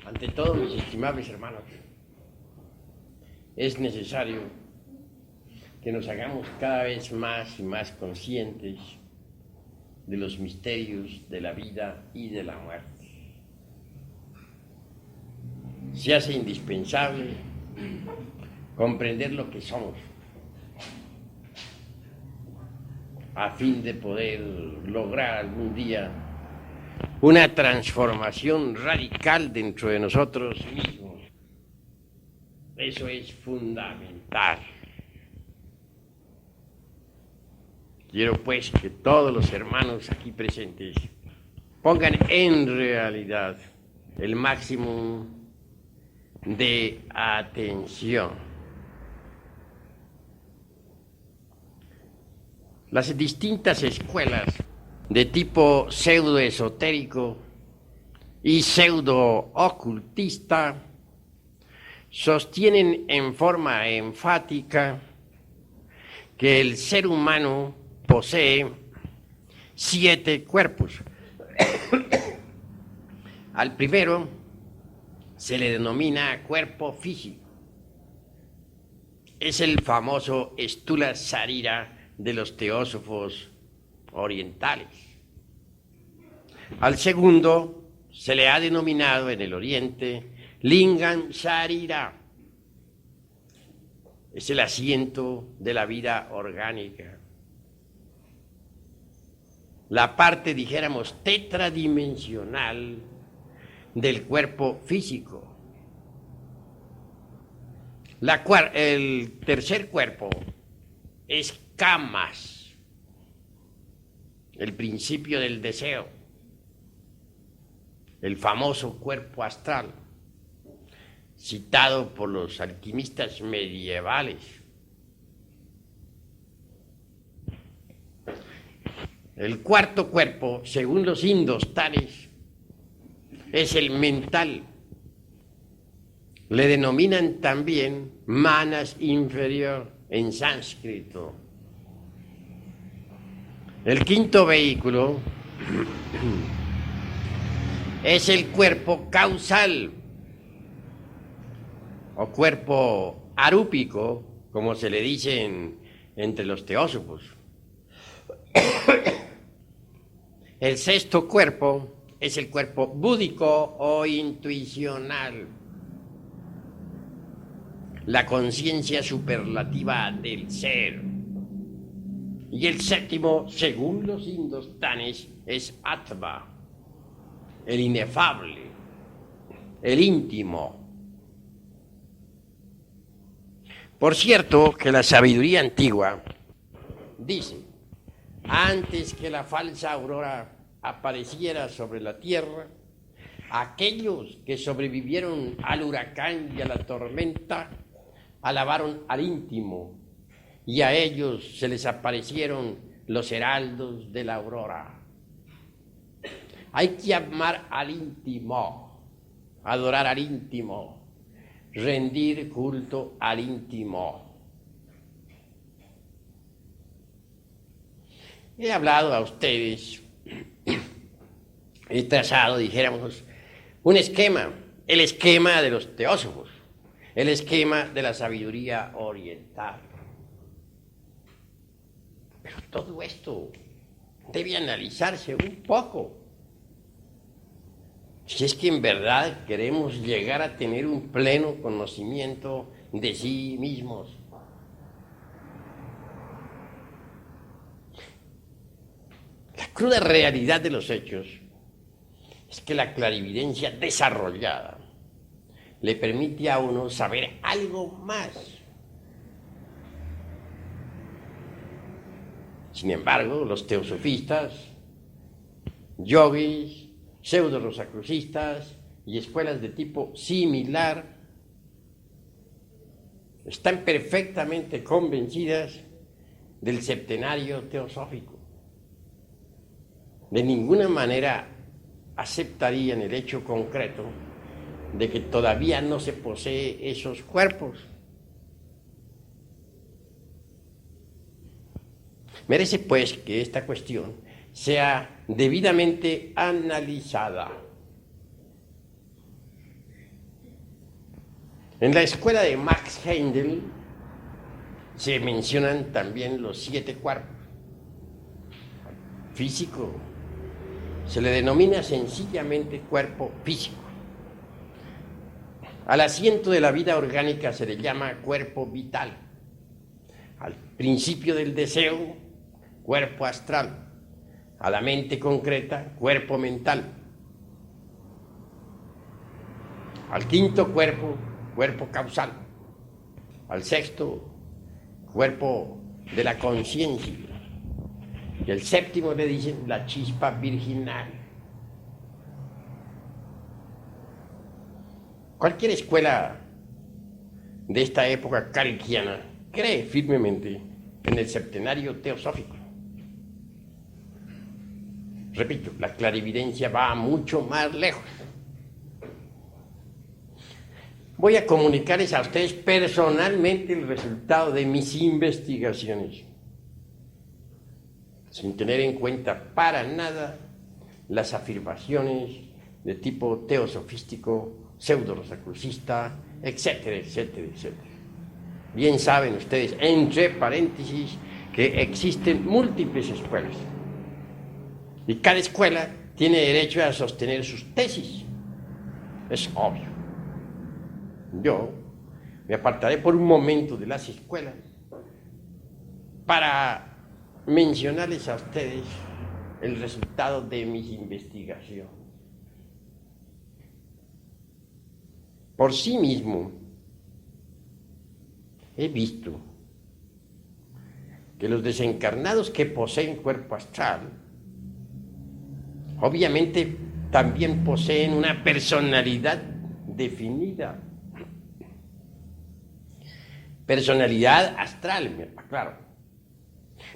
Ante todo, mis estimables hermanos, es necesario que nos hagamos cada vez más y más conscientes de los misterios de la vida y de la muerte. Se hace indispensable comprender lo que somos a fin de poder lograr algún día una transformación radical dentro de nosotros mismos. Eso es fundamental. Quiero pues que todos los hermanos aquí presentes pongan en realidad el máximo de atención. Las distintas escuelas de tipo pseudo-esotérico y pseudo-ocultista sostienen en forma enfática que el ser humano posee 7 cuerpos. Al primero se le denomina cuerpo físico. Es el famoso Stula Sarira de los teósofos orientales. Al segundo se le ha denominado en el oriente Lingam Sarira. Es el asiento de la vida orgánica. La parte, dijéramos, tetradimensional del cuerpo físico. El tercer cuerpo es Kamas, el principio del deseo, el famoso cuerpo astral, citado por los alquimistas medievales. El cuarto cuerpo, según los indostanes, es el mental. Le denominan también manas inferior en sánscrito. El quinto vehículo es el cuerpo causal o cuerpo arúpico, como se le dice entre los teósofos. El sexto cuerpo es el cuerpo búdico o intuicional, la conciencia superlativa del ser. Y el séptimo, según los indostanes, es Atma, el inefable, el íntimo. Por cierto, que la sabiduría antigua dice: antes que la falsa aurora apareciera sobre la tierra, aquellos que sobrevivieron al huracán y a la tormenta alabaron al íntimo, y a ellos se les aparecieron los heraldos de la aurora. Hay que amar al íntimo, adorar al íntimo, rendir culto al íntimo. He hablado a ustedes, he trazado, dijéramos, un esquema, el esquema de los teósofos, el esquema de la sabiduría oriental. Pero todo esto debe analizarse un poco. Si es que en verdad queremos llegar a tener un pleno conocimiento de sí mismos. La cruda realidad de los hechos es que la clarividencia desarrollada le permite a uno saber algo más. Sin embargo, los teosofistas, yogis, pseudo-rosacrucistas y escuelas de tipo similar están perfectamente convencidas del septenario teosófico. De ninguna manera aceptarían el hecho concreto de que todavía no se posee esos cuerpos. Merece pues que esta cuestión sea debidamente analizada. En la escuela de Max Heindel se mencionan también los 7 cuerpos. Físico se le denomina sencillamente cuerpo físico. Al asiento de la vida orgánica se le llama cuerpo vital. Al principio del deseo, cuerpo astral. A la mente concreta, cuerpo mental. Al quinto cuerpo, cuerpo causal. Al sexto, cuerpo de la conciencia. Y el séptimo le dicen la chispa virginal. Cualquier escuela de esta época carickiana cree firmemente en el septenario teosófico. Repito, la clarividencia va mucho más lejos. Voy a comunicarles a ustedes personalmente el resultado de mis investigaciones, sin tener en cuenta para nada las afirmaciones de tipo teosofístico, pseudo-rosacrucista, etcétera, etcétera, etcétera. Bien saben ustedes, entre paréntesis, que existen múltiples escuelas. Y cada escuela tiene derecho a sostener sus tesis. Es obvio. Yo me apartaré por un momento de las escuelas para mencionarles a ustedes el resultado de mis investigaciones. Por sí mismo, he visto que los desencarnados que poseen cuerpo astral, obviamente también poseen una personalidad definida. Personalidad astral, claro.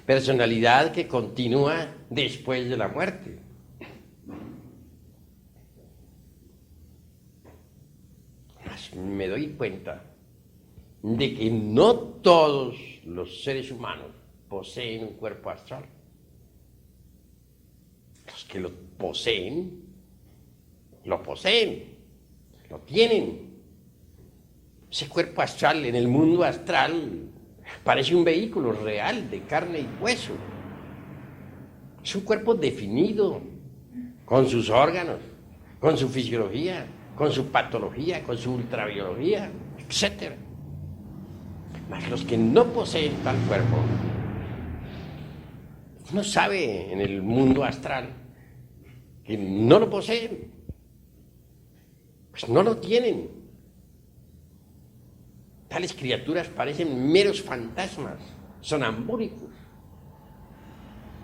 Personalidad que continúa después de la muerte. Me doy cuenta de que no todos los seres humanos poseen un cuerpo astral. Los que lo poseen, lo tienen. Ese cuerpo astral en el mundo astral parece un vehículo real de carne y hueso. Es un cuerpo definido, con sus órganos, con su fisiología, con su patología, con su ultrabiología, etc. Mas los que no poseen tal cuerpo, uno sabe en el mundo astral que no lo poseen, pues no lo tienen. Tales criaturas parecen meros fantasmas, sonambúlicos,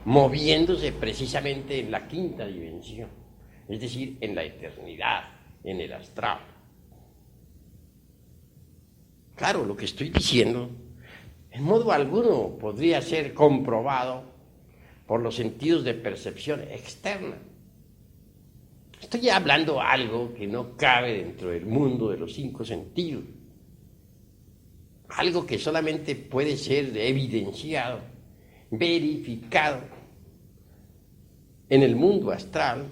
moviéndose precisamente en la quinta dimensión, es decir, en la eternidad, en el astral. Claro, lo que estoy diciendo, en modo alguno podría ser comprobado por los sentidos de percepción externa. Estoy hablando algo que no cabe dentro del mundo de los 5 sentidos. Algo que solamente puede ser evidenciado, verificado en el mundo astral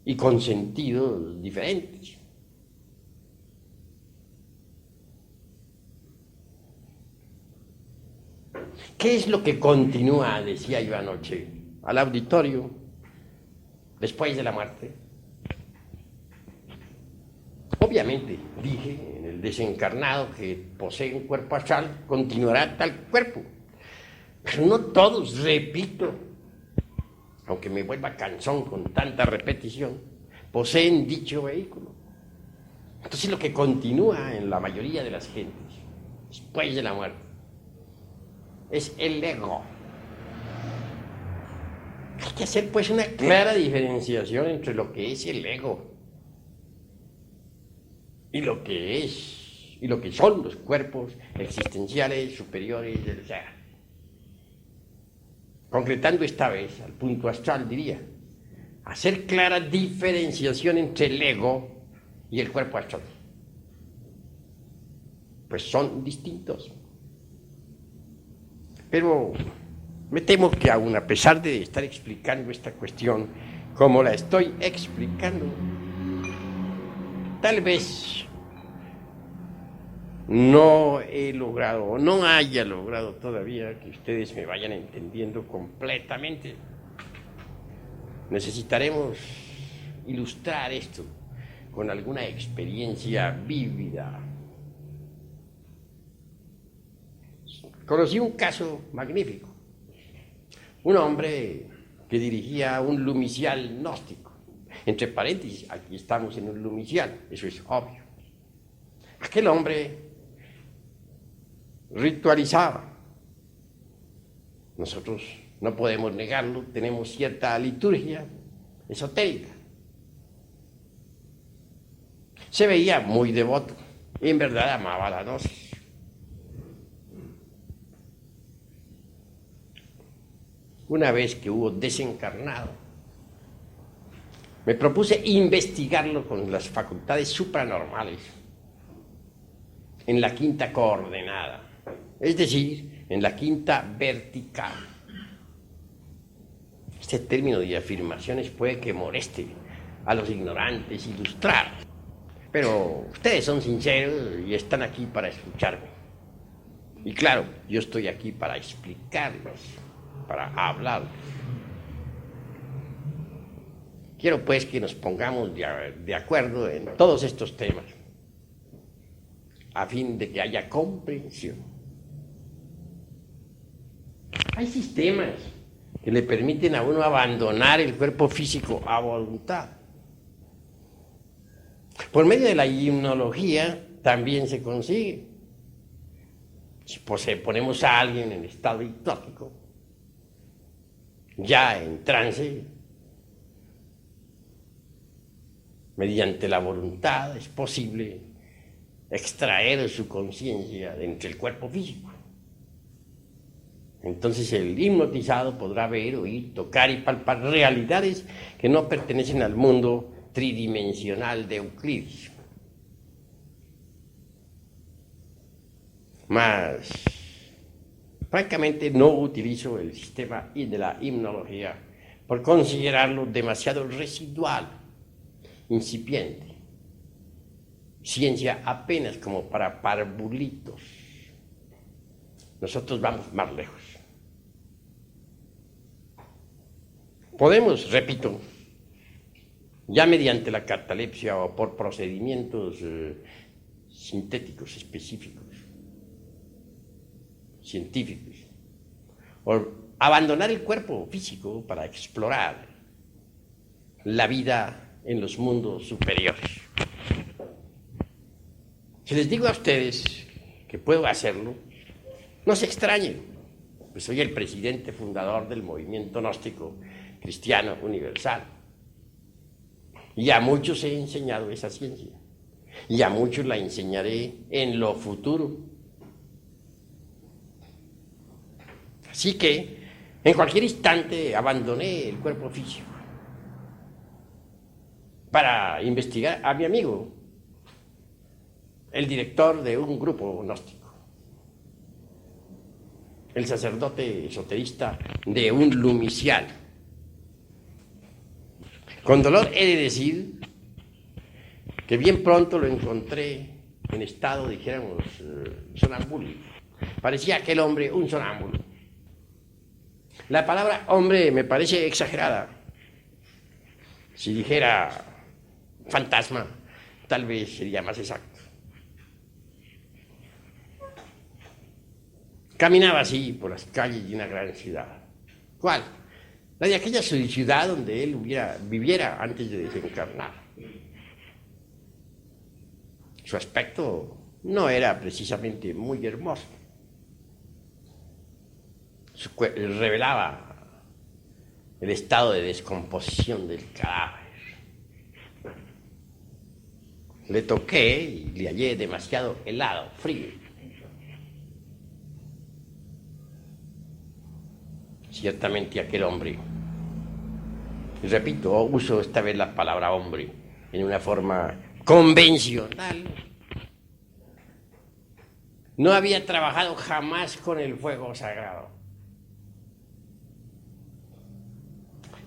y con sentidos diferentes. ¿Qué es lo que continúa, decía yo anoche, al auditorio después de la muerte? Obviamente, dije, en el desencarnado que posee un cuerpo astral, continuará tal cuerpo. Pero no todos, repito, aunque me vuelva cansón con tanta repetición, poseen dicho vehículo. Entonces lo que continúa en la mayoría de las gentes, después de la muerte, es el ego. Hay que hacer pues una clara diferenciación entre lo que es el ego y lo que son los cuerpos existenciales superiores del ser. Concretando esta vez al punto astral, diría, hacer clara diferenciación entre el ego y el cuerpo astral. Pues son distintos. Pero me temo que aún a pesar de estar explicando esta cuestión como la estoy explicando, tal vez no he logrado o no haya logrado todavía que ustedes me vayan entendiendo completamente. Necesitaremos ilustrar esto con alguna experiencia vívida. Conocí un caso magnífico. Un hombre que dirigía un lumicial gnóstico. Entre paréntesis, aquí estamos en un lumicial, eso es obvio. Aquel hombre ritualizaba. Nosotros no podemos negarlo, tenemos cierta liturgia esotérica. Se veía muy devoto y en verdad amaba la gnosis. Una vez que hubo desencarnado, me propuse investigarlo con las facultades supranormales en la quinta coordenada, es decir, en la quinta vertical. Este término de afirmaciones puede que moleste a los ignorantes ilustrar, pero ustedes son sinceros y están aquí para escucharme. Y claro, yo estoy aquí para explicarles, para hablarles. Quiero pues que nos pongamos de acuerdo en todos estos temas, a fin de que haya comprensión. Hay sistemas que le permiten a uno abandonar el cuerpo físico a voluntad. Por medio de la hipnología también se consigue. Si ponemos a alguien en estado hipnótico, ya en trance, mediante la voluntad es posible extraer su conciencia de entre el cuerpo físico. Entonces el hipnotizado podrá ver, oír, tocar y palpar realidades que no pertenecen al mundo tridimensional de Euclides. Mas, francamente, no utilizo el sistema de la hipnología por considerarlo demasiado residual, incipiente, ciencia apenas como para parvulitos. Nosotros vamos más lejos. Podemos, repito, ya mediante la catalepsia o por procedimientos sintéticos específicos, científicos, o abandonar el cuerpo físico para explorar la vida en los mundos superiores. Si les digo a ustedes que puedo hacerlo, no se extrañen, pues soy el presidente fundador del movimiento gnóstico cristiano universal. Y a muchos he enseñado esa ciencia, y a muchos la enseñaré en lo futuro. Así que, en cualquier instante, abandoné el cuerpo físico para investigar a mi amigo, el director de un grupo gnóstico, el sacerdote esoterista de un lumicial. Con dolor he de decir que bien pronto lo encontré en estado, dijéramos, sonámbulo. Parecía aquel hombre un sonámbulo. La palabra hombre me parece exagerada. Si dijera fantasma, tal vez sería más exacto. Caminaba así por las calles de una gran ciudad. ¿Cuál? La de aquella ciudad donde él viviera antes de desencarnar. Su aspecto no era precisamente muy hermoso. Revelaba el estado de descomposición del cadáver. Le toqué y le hallé demasiado helado, frío. Ciertamente aquel hombre, y repito, uso esta vez la palabra hombre en una forma convencional, no había trabajado jamás con el fuego sagrado.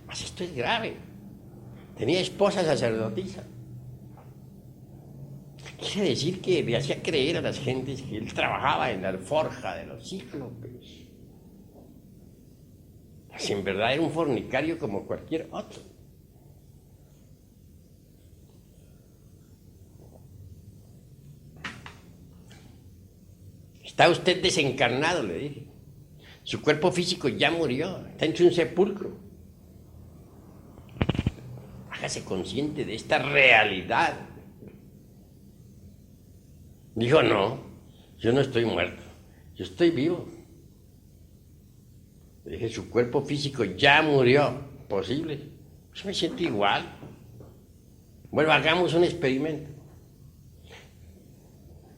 Mas esto es grave. Tenía esposa sacerdotisa. Quiere decir que le hacía creer a las gentes que él trabajaba en la alforja de los cíclopes. Si en verdad era un fornicario como cualquier otro. Está usted desencarnado, le dije. Su cuerpo físico ya murió, está en un sepulcro. Hágase consciente de esta realidad. Dijo, no, yo no estoy muerto, yo estoy vivo. Le dije, su cuerpo físico ya murió. Posible. Yo me siento igual. Bueno, hagamos un experimento.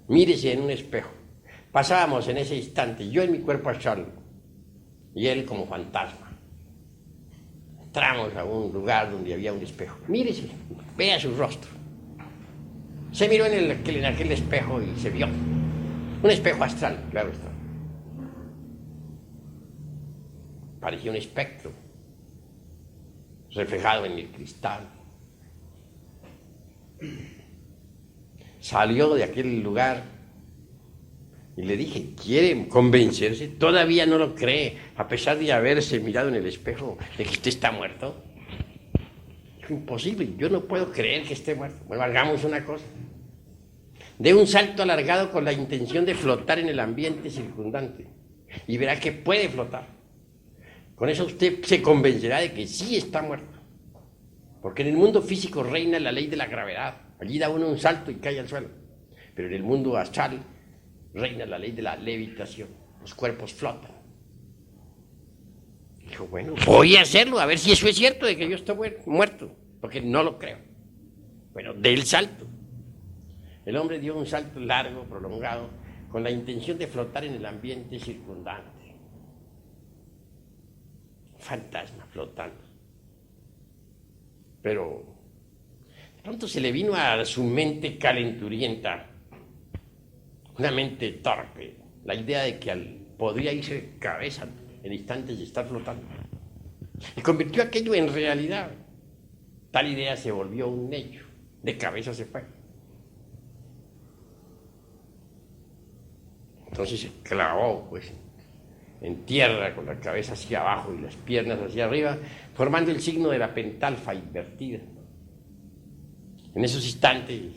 Mírese en un espejo. Pasábamos en ese instante, yo en mi cuerpo astral y él como fantasma. Entramos a un lugar donde había un espejo. Mírese, vea su rostro. Se miró en aquel espejo y se vio. Un espejo astral, claro está. Parecía un espectro reflejado en el cristal. Salió de aquel lugar y le dije, ¿quiere convencerse? Todavía no lo cree, a pesar de haberse mirado en el espejo de que usted está muerto. Es imposible, yo no puedo creer que esté muerto. Bueno, hagamos una cosa. Dé un salto alargado con la intención de flotar en el ambiente circundante y verá que puede flotar. Con eso usted se convencerá de que sí está muerto. Porque en el mundo físico reina la ley de la gravedad. Allí da uno un salto y cae al suelo. Pero en el mundo astral reina la ley de la levitación. Los cuerpos flotan. Dijo, bueno, voy a hacerlo, a ver si eso es cierto de que yo estoy muerto. Porque no lo creo. Bueno, dé el salto. El hombre dio un salto largo, prolongado, con la intención de flotar en el ambiente circundante. Fantasma flotando. Pero de pronto se le vino a su mente calenturienta, una mente torpe, la idea de que podría irse de cabeza en instantes de estar flotando. Y convirtió aquello en realidad. Tal idea se volvió un hecho. De cabeza se fue. Entonces se clavó, pues, en tierra con la cabeza hacia abajo y las piernas hacia arriba, formando el signo de la pentalfa invertida. En esos instantes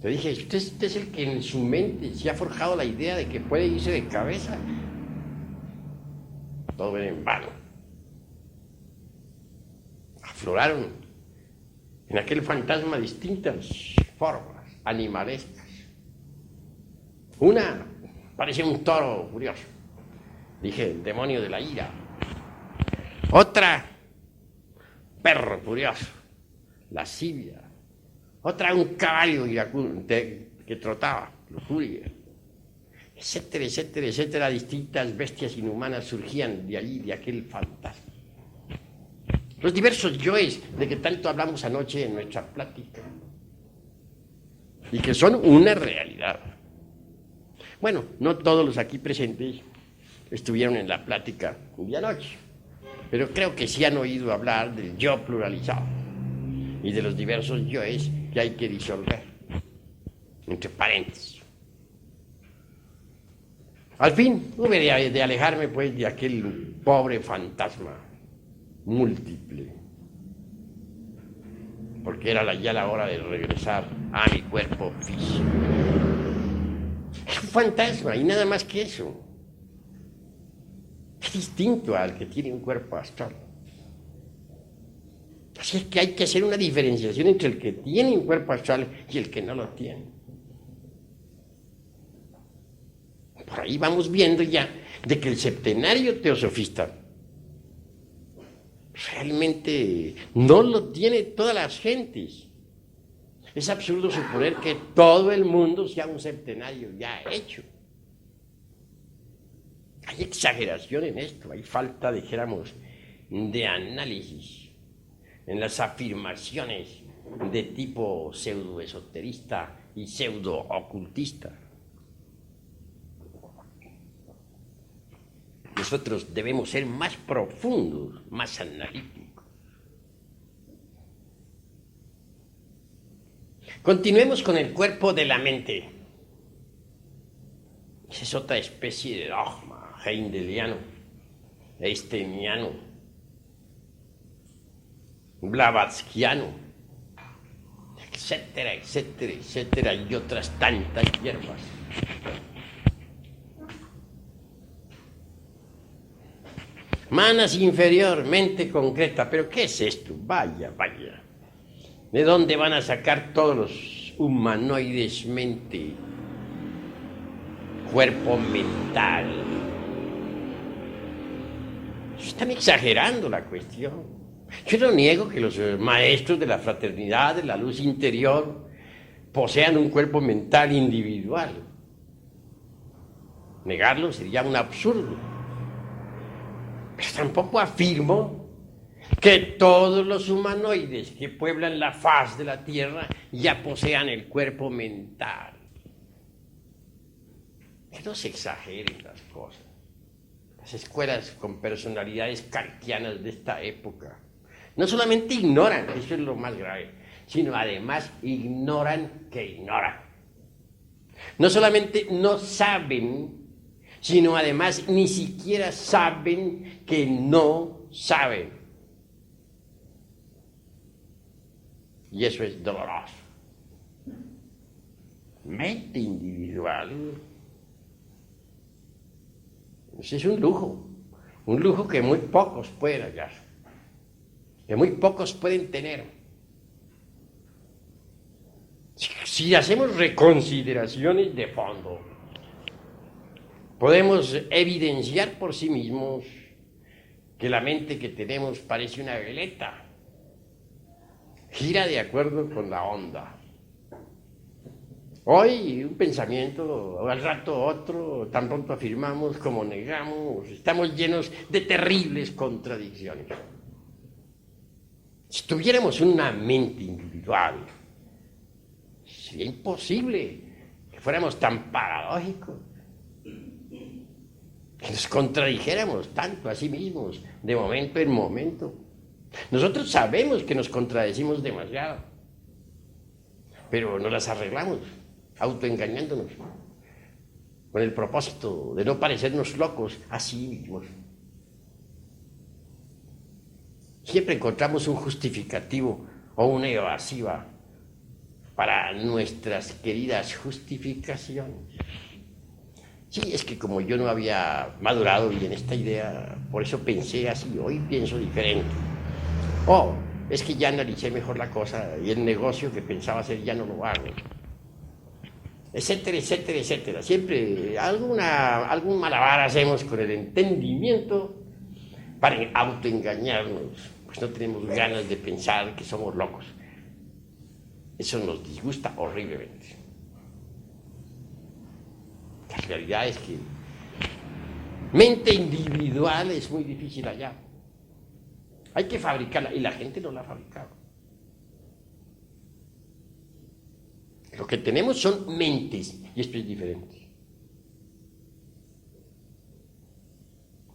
le dije, usted es el que en su mente se ha forjado la idea de que puede irse de cabeza. Todo era en vano. Afloraron en aquel fantasma distintas formas animalescas. Una parecía un toro furioso. Dije, el demonio de la ira. Otra, perro furioso, lascivia. Otra, un caballo que trotaba, lujuria. Etcétera, etcétera, etcétera. Distintas bestias inhumanas surgían de allí, de aquel fantasma. Los diversos yoes de que tanto hablamos anoche en nuestra plática. Y que son una realidad. Bueno, no todos los aquí presentes estuvieron en la plática de anoche, pero creo que sí han oído hablar del yo pluralizado y de los diversos yoes que hay que disolver, entre paréntesis. Al fin, hube de alejarme pues de aquel pobre fantasma múltiple, porque era ya la hora de regresar a mi cuerpo físico. Es un fantasma y nada más que eso. Es distinto al que tiene un cuerpo astral. Así es que hay que hacer una diferenciación entre el que tiene un cuerpo astral y el que no lo tiene. Por ahí vamos viendo ya de que el septenario teosofista realmente no lo tiene todas las gentes. Es absurdo suponer que todo el mundo sea un septenario ya hecho. Hay exageración en esto, hay falta, dijéramos, de análisis en las afirmaciones de tipo pseudo-esoterista y pseudo-ocultista. Nosotros debemos ser más profundos, más analíticos. Continuemos con el cuerpo de la mente. Esa es otra especie de dogma heideliano, einsteiniano, blavatskiano, etcétera, etcétera, etcétera, y otras tantas hierbas. Manas inferior, mente concreta. ¿Pero qué es esto? Vaya, vaya. ¿De dónde van a sacar todos los humanoides mente? Cuerpo mental. Están exagerando la cuestión. Yo no niego que los maestros de la fraternidad, de la luz interior, posean un cuerpo mental individual. Negarlo sería un absurdo. Pero tampoco afirmo que todos los humanoides que pueblan la faz de la Tierra ya posean el cuerpo mental. Que no se exageren las cosas. Las escuelas con personalidades kantianas de esta época no solamente ignoran, eso es lo más grave, sino además ignoran que ignoran. No solamente no saben, sino además ni siquiera saben que no saben. Y eso es doloroso. Mente individual. Ese es un lujo que muy pocos pueden hallar, que muy pocos pueden tener. Si hacemos reconsideraciones de fondo, podemos evidenciar por sí mismos que la mente que tenemos parece una veleta, gira de acuerdo con la onda. Hoy un pensamiento, al rato otro, tan pronto afirmamos como negamos, estamos llenos de terribles contradicciones. Si tuviéramos una mente individual, sería imposible que fuéramos tan paradójicos, que nos contradijéramos tanto a sí mismos, de momento en momento. Nosotros sabemos que nos contradecimos demasiado, pero nos las arreglamos, autoengañándonos, con el propósito de no parecernos locos a sí mismos. Siempre encontramos un justificativo o una evasiva para nuestras queridas justificaciones. Sí, es que como yo no había madurado bien esta idea, por eso pensé así, hoy pienso diferente. O es que ya analicé mejor la cosa y el negocio que pensaba hacer ya no lo hago. Etcétera, etcétera, etcétera. Siempre algún malabar hacemos con el entendimiento para autoengañarnos, pues no tenemos ganas de pensar que somos locos. Eso nos disgusta horriblemente. La realidad es que mente individual es muy difícil allá. Hay que fabricarla y la gente no la ha fabricado. Lo que tenemos son mentes y esto es diferente.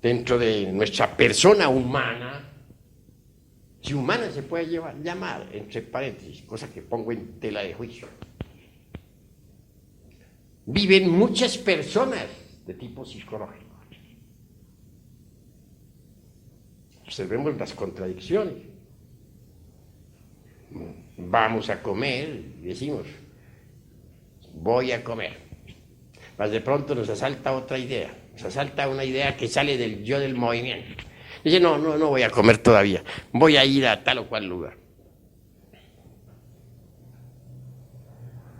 Dentro de nuestra persona humana, si humana se puede llamar, entre paréntesis, cosa que pongo en tela de juicio, viven muchas personas de tipo psicológico. Observemos las contradicciones. Vamos a comer y decimos, voy a comer. Mas de pronto nos asalta otra idea, nos asalta una idea que sale del yo del movimiento. Dice, no voy a comer todavía, voy a ir a tal o cual lugar.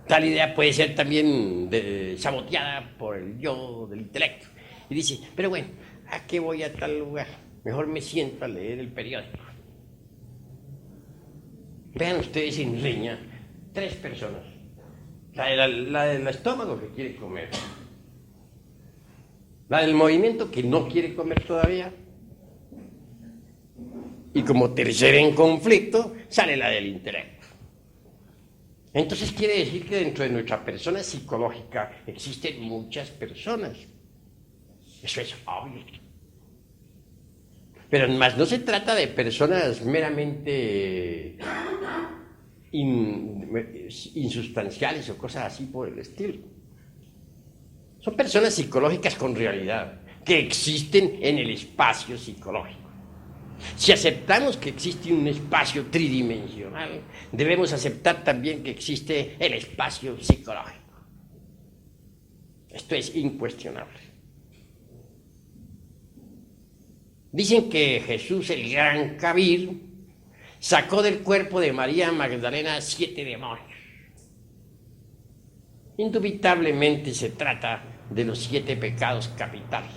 Tal idea puede ser también saboteada por el yo del intelecto. Y dice, pero bueno, ¿a qué voy a tal lugar? Mejor me siento a leer el periódico. Vean ustedes en riña 3 personas. La del estómago que quiere comer. La del movimiento que no quiere comer todavía. Y como tercera en conflicto, sale la del intelecto. Entonces quiere decir que dentro de nuestra persona psicológica existen muchas personas. Eso es obvio. Pero más no se trata de personas meramente insustanciales o cosas así por el estilo. Son personas psicológicas con realidad, que existen en el espacio psicológico. Si aceptamos que existe un espacio tridimensional, debemos aceptar también que existe el espacio psicológico. Esto es incuestionable. Dicen que Jesús, el gran Kabir, sacó del cuerpo de María Magdalena 7 demonios. Indubitablemente se trata de los 7 pecados capitales: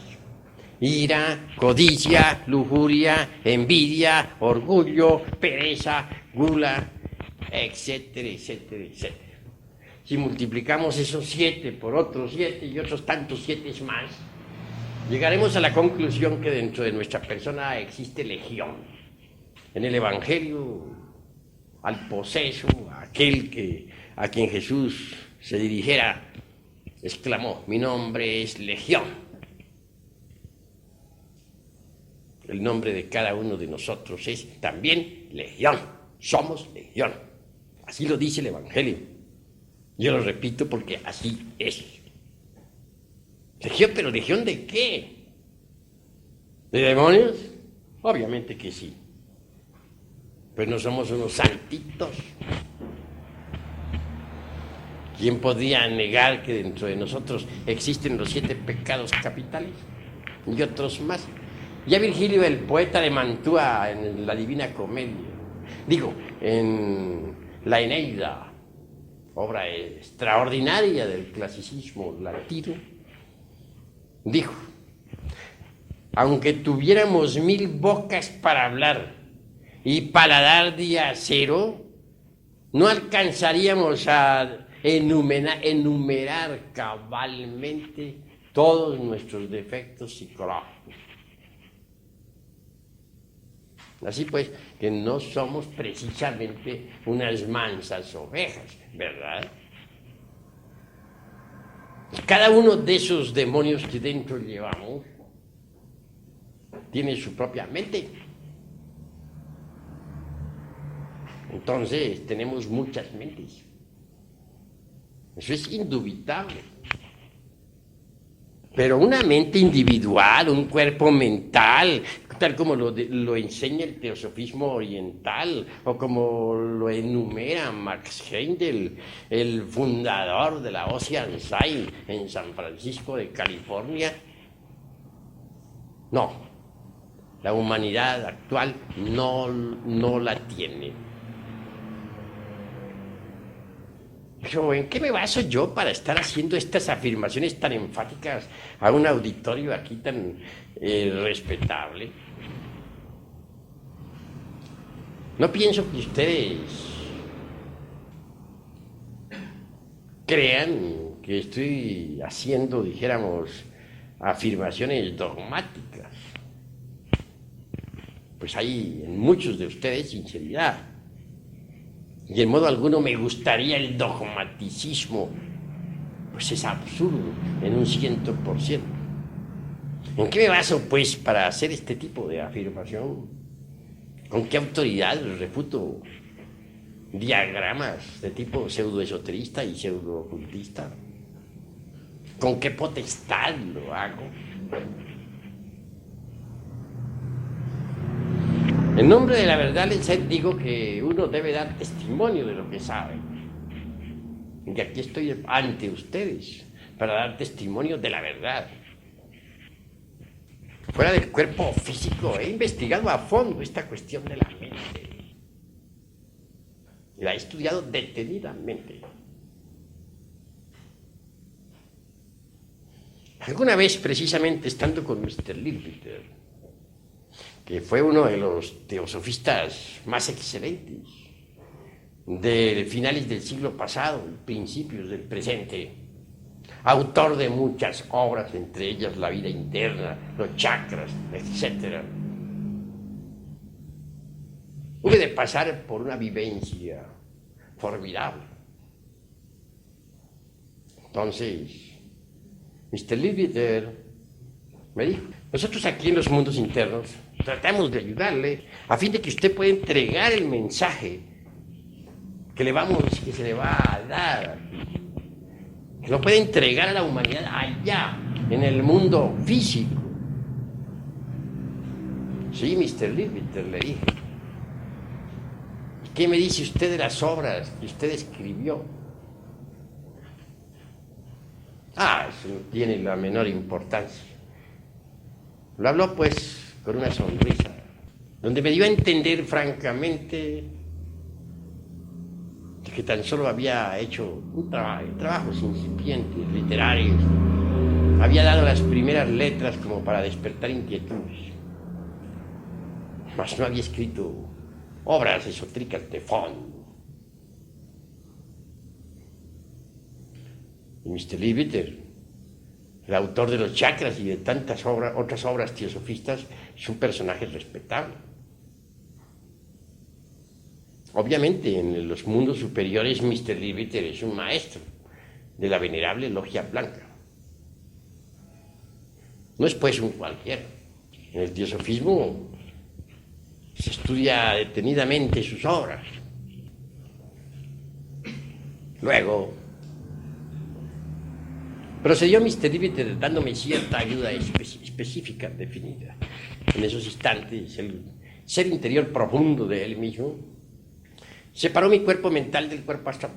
ira, codicia, lujuria, envidia, orgullo, pereza, gula, etcétera, etcétera, etcétera. Si multiplicamos esos 7 por otros 7 y otros tantos 7 más, llegaremos a la conclusión que dentro de nuestra persona existe legión. En el Evangelio, al poseso, a quien Jesús se dirigiera, exclamó: mi nombre es Legión. El nombre de cada uno de nosotros es también Legión. Somos Legión. Así lo dice el Evangelio. Yo lo repito porque así es. Legión, pero ¿legión de qué? ¿De demonios? Obviamente que sí. Pero no somos unos santitos. ¿Quién podría negar que dentro de nosotros existen los 7 pecados capitales y otros más? Ya Virgilio, el poeta de Mantua, en la Divina Comedia, en la Eneida, obra extraordinaria del clasicismo latino, dijo: aunque tuviéramos 1000 bocas para hablar y paladar de acero, no alcanzaríamos a enumerar cabalmente todos nuestros defectos psicológicos. Así pues, que no somos precisamente unas mansas ovejas, ¿verdad? Cada uno de esos demonios que dentro llevamos tiene su propia mente. Entonces, tenemos muchas mentes. Eso es indubitable. Pero una mente individual, un cuerpo mental, tal como lo enseña el teosofismo oriental, o como lo enumera Max Heindel, el fundador de la Oceanside en San Francisco de California. No, la humanidad actual no la tiene. Pero ¿en qué me baso yo para estar haciendo estas afirmaciones tan enfáticas a un auditorio aquí tan respetable? No pienso que ustedes crean que estoy haciendo, dijéramos, afirmaciones dogmáticas. Pues hay en muchos de ustedes sinceridad. Y en modo alguno me gustaría el dogmaticismo, pues es absurdo en un 100%. ¿En qué me baso, pues, para hacer este tipo de afirmación? ¿Con qué autoridad refuto diagramas de tipo pseudoesoterista y pseudo-ocultista? ¿Con qué potestad lo hago? En nombre de la verdad les digo que uno debe dar testimonio de lo que sabe. Y aquí estoy ante ustedes para dar testimonio de la verdad. Fuera del cuerpo físico he investigado a fondo esta cuestión de la mente. La he estudiado detenidamente. Alguna vez, precisamente estando con Mr. Leadbeater, que fue uno de los teosofistas más excelentes de finales del siglo pasado, principios del presente, autor de muchas obras, entre ellas La vida interna, los chakras, etc. Hube de pasar por una vivencia formidable. Entonces, Mr. Leadbeater me dijo: nosotros aquí en los mundos internos tratamos de ayudarle a fin de que usted pueda entregar el mensaje que se le va a dar, que lo puede entregar a la humanidad allá, en el mundo físico. Sí, Mr. Leadbeater, le dije. ¿Qué me dice usted de las obras que usted escribió? Eso no tiene la menor importancia. Lo habló pues con una sonrisa, donde me dio a entender francamente que tan solo había hecho trabajos incipientes, literarios. Había dado las primeras letras como para despertar inquietudes. Mas no había escrito obras esotéricas de fondo. Y Mr. Leadbeater, el autor de los chakras y de tantas otras obras teosofistas, es un personaje respetable. Obviamente, en los mundos superiores, Mr. Leadbeater es un maestro de la venerable Logia Blanca. No es pues un cualquiera. En el teosofismo se estudia detenidamente sus obras. Luego procedió Mr. Leadbeater dándome cierta ayuda específica, definida. En esos instantes, el ser interior profundo de él mismo separó mi cuerpo mental del cuerpo astral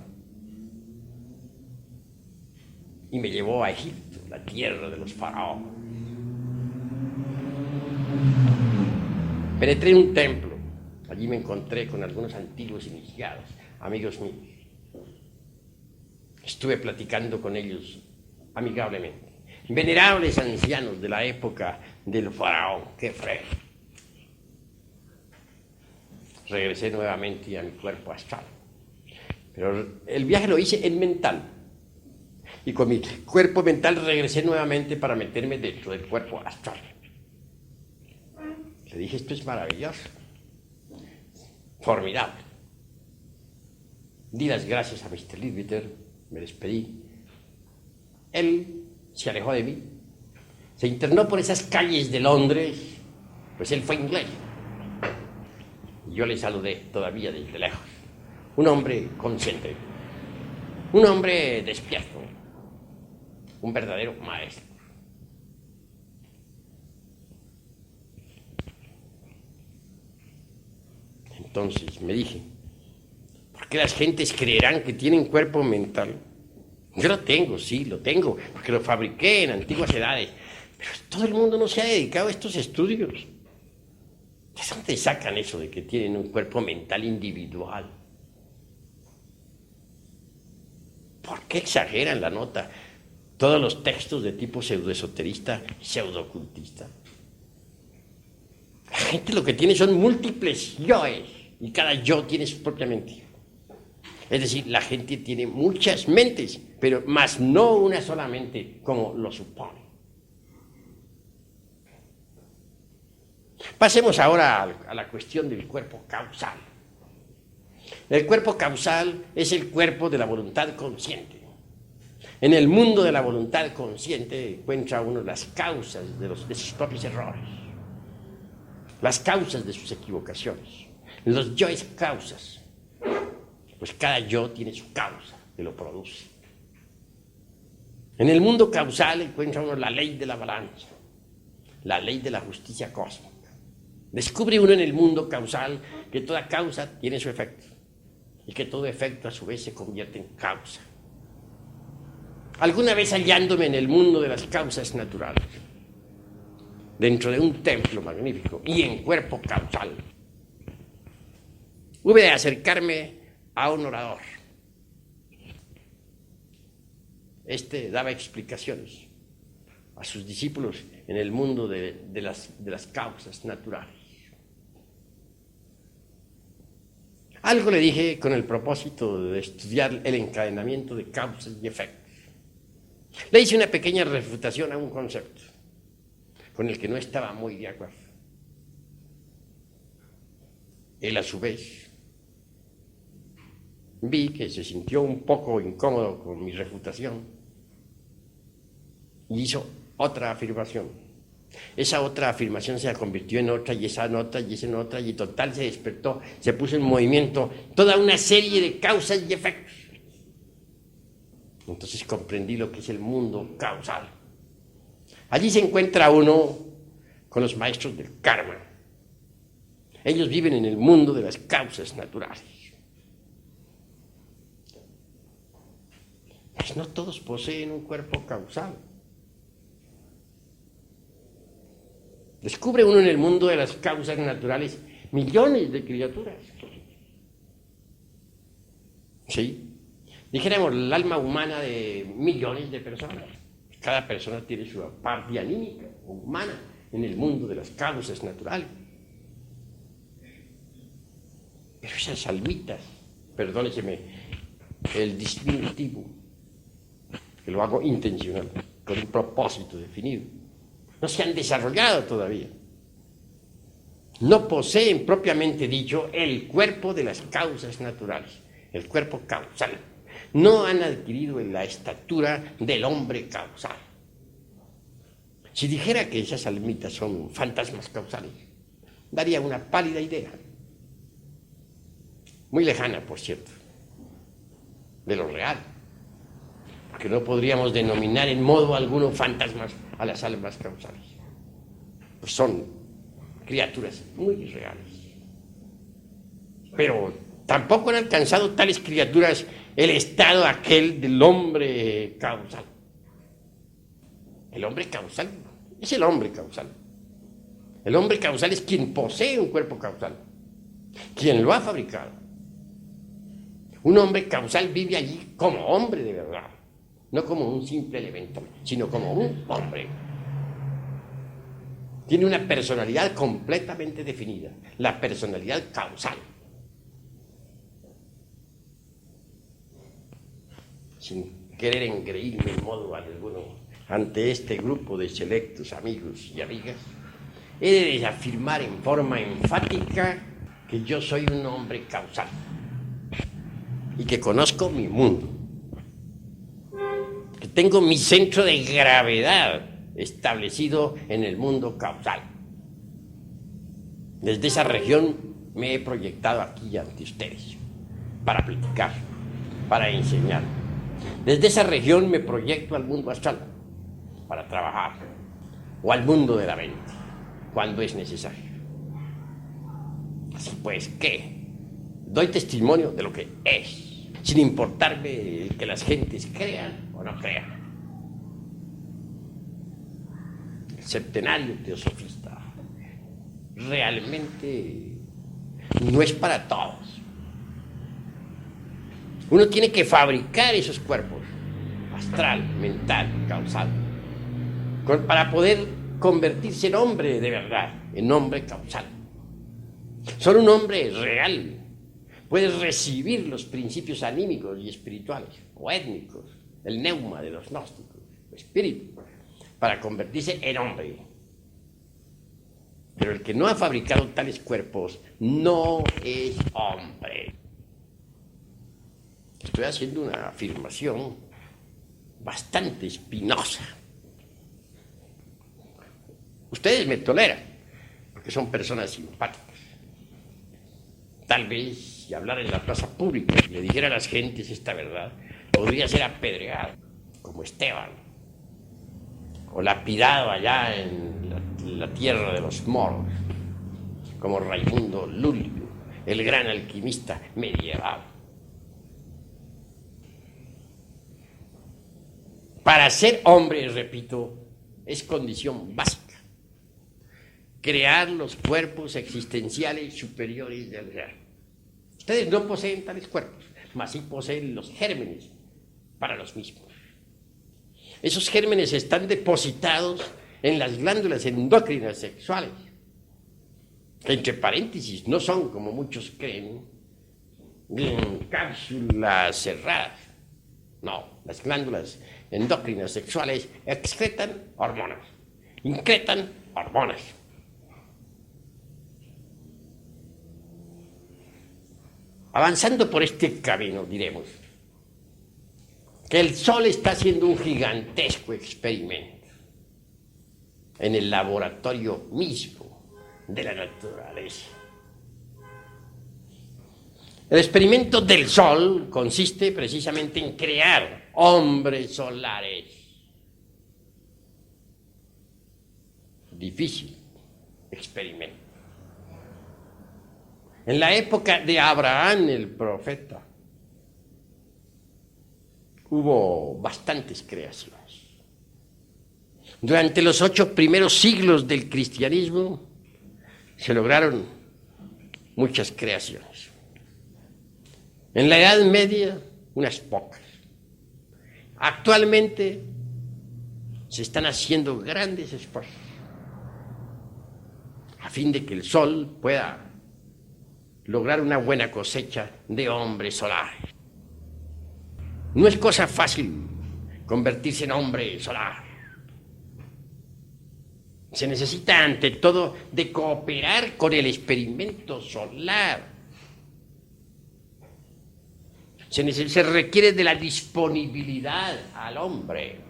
y me llevó a Egipto, la tierra de los faraones. Penetré en un templo. Allí me encontré con algunos antiguos iniciados, amigos míos. Estuve platicando con ellos amigablemente. Venerables ancianos de la época del faraón Kefre. Regresé nuevamente a mi cuerpo astral. Pero el viaje lo hice en mental. Y con mi cuerpo mental regresé nuevamente para meterme dentro del cuerpo astral. Le dije, esto es maravilloso, formidable. Di las gracias a Mr. Leadbeater, me despedí. Él se alejó de mí, se internó por esas calles de Londres, pues él fue inglés. Y yo le saludé todavía desde lejos. Un hombre consciente, un hombre despierto, un verdadero maestro. Entonces me dije, ¿por qué las gentes creerán que tienen cuerpo mental? Yo lo tengo, sí, lo tengo, porque lo fabriqué en antiguas edades, pero todo el mundo no se ha dedicado a estos estudios. ¿De dónde sacan eso de que tienen un cuerpo mental individual? ¿Por qué exageran la nota todos los textos de tipo pseudoesoterista y pseudoocultista? La gente lo que tiene son múltiples yoes, y cada yo tiene su propia mente. Es decir, la gente tiene muchas mentes, pero más no una sola mente, como lo supone. Pasemos ahora a la cuestión del cuerpo causal. El cuerpo causal es el cuerpo de la voluntad consciente. En el mundo de la voluntad consciente encuentra uno las causas de sus propios errores, las causas de sus equivocaciones, los yoes causas. Pues cada yo tiene su causa que lo produce. En el mundo causal encuentra uno la ley de la balanza, la ley de la justicia cósmica. Descubre uno en el mundo causal que toda causa tiene su efecto y que todo efecto a su vez se convierte en causa. Alguna vez hallándome en el mundo de las causas naturales, dentro de un templo magnífico y en cuerpo causal, hube de acercarme a un orador. Este daba explicaciones a sus discípulos en el mundo de las causas naturales. Algo le dije con el propósito de estudiar el encadenamiento de causas y efectos. Le hice una pequeña refutación a un concepto con el que no estaba muy de acuerdo. Él, a su vez, vi que se sintió un poco incómodo con mi refutación y hizo otra afirmación. Esa otra afirmación se convirtió en otra, y esa en otra, y esa en otra, y total se despertó, se puso en movimiento toda una serie de causas y efectos. Entonces comprendí lo que es el mundo causal. Allí se encuentra uno con los maestros del karma. Ellos viven en el mundo de las causas naturales. Pues no todos poseen un cuerpo causal. Descubre uno en el mundo de las causas naturales millones de criaturas. ¿Sí? Dijéramos, el alma humana de millones de personas. Cada persona tiene su parte anímica o humana en el mundo de las causas naturales. Pero esas almitas, perdóneseme el disminutivo, que lo hago intencional, con un propósito definido, no se han desarrollado todavía. No poseen, propiamente dicho, el cuerpo de las causas naturales, el cuerpo causal. No han adquirido la estatura del hombre causal. Si dijera que esas almitas son fantasmas causales, daría una pálida idea. Muy lejana, por cierto, de lo real. Porque no podríamos denominar en modo alguno fantasmas a las almas causales. Pues son criaturas muy reales. Pero tampoco han alcanzado tales criaturas el estado aquel del hombre causal. El hombre causal es el hombre causal. El hombre causal es quien posee un cuerpo causal, quien lo ha fabricado. Un hombre causal vive allí como hombre de verdad, no como un simple elemento, sino como un hombre. Tiene una personalidad completamente definida, la personalidad causal. Sin querer engreírme en modo alguno ante este grupo de selectos amigos y amigas, he de afirmar en forma enfática que yo soy un hombre causal y que conozco mi mundo, que tengo mi centro de gravedad establecido en el mundo causal. Desde esa región me he proyectado aquí ante ustedes para platicar, para enseñar. Desde esa región me proyecto al mundo astral para trabajar, o al mundo de la mente, cuando es necesario. Así pues, ¿qué? Doy testimonio de lo que es, sin importarme que las gentes crean o no crean. El septenario teosofista realmente no es para todos. Uno tiene que fabricar esos cuerpos, astral, mental, causal, para poder convertirse en hombre de verdad, en hombre causal. Solo un hombre real puede recibir los principios anímicos y espirituales, o étnicos, el neuma de los gnósticos, espíritu, para convertirse en hombre. Pero el que no ha fabricado tales cuerpos no es hombre. Estoy haciendo una afirmación bastante espinosa. Ustedes me toleran, porque son personas simpáticas. Tal vez, si hablara en la plaza pública y le dijera a las gentes esta verdad, podría ser apedreado, como Esteban, o lapidado allá en la tierra de los moros, como Raimundo Lulio, el gran alquimista medieval. Para ser hombre, repito, es condición básica crear los cuerpos existenciales superiores del ser. Ustedes no poseen tales cuerpos, mas sí poseen los gérmenes para los mismos. Esos gérmenes están depositados en las glándulas endócrinas sexuales, que entre paréntesis no son, como muchos creen, cápsulas cerradas. No, las glándulas endócrinas sexuales excretan hormonas, incretan hormonas. Avanzando por este camino, diremos que el Sol está haciendo un gigantesco experimento. en el laboratorio mismo de la naturaleza. El experimento del Sol consiste precisamente en crear hombres solares. Difícil experimento. En la época de Abraham, el profeta, hubo bastantes creaciones. Durante los 8 primeros siglos del cristianismo se lograron muchas creaciones. En la Edad Media, unas pocas. Actualmente se están haciendo grandes esfuerzos a fin de que el Sol pueda lograr una buena cosecha de hombres solares. No es cosa fácil convertirse en hombre solar. Se necesita ante todo de cooperar con el experimento solar. Se requiere de la disponibilidad al hombre.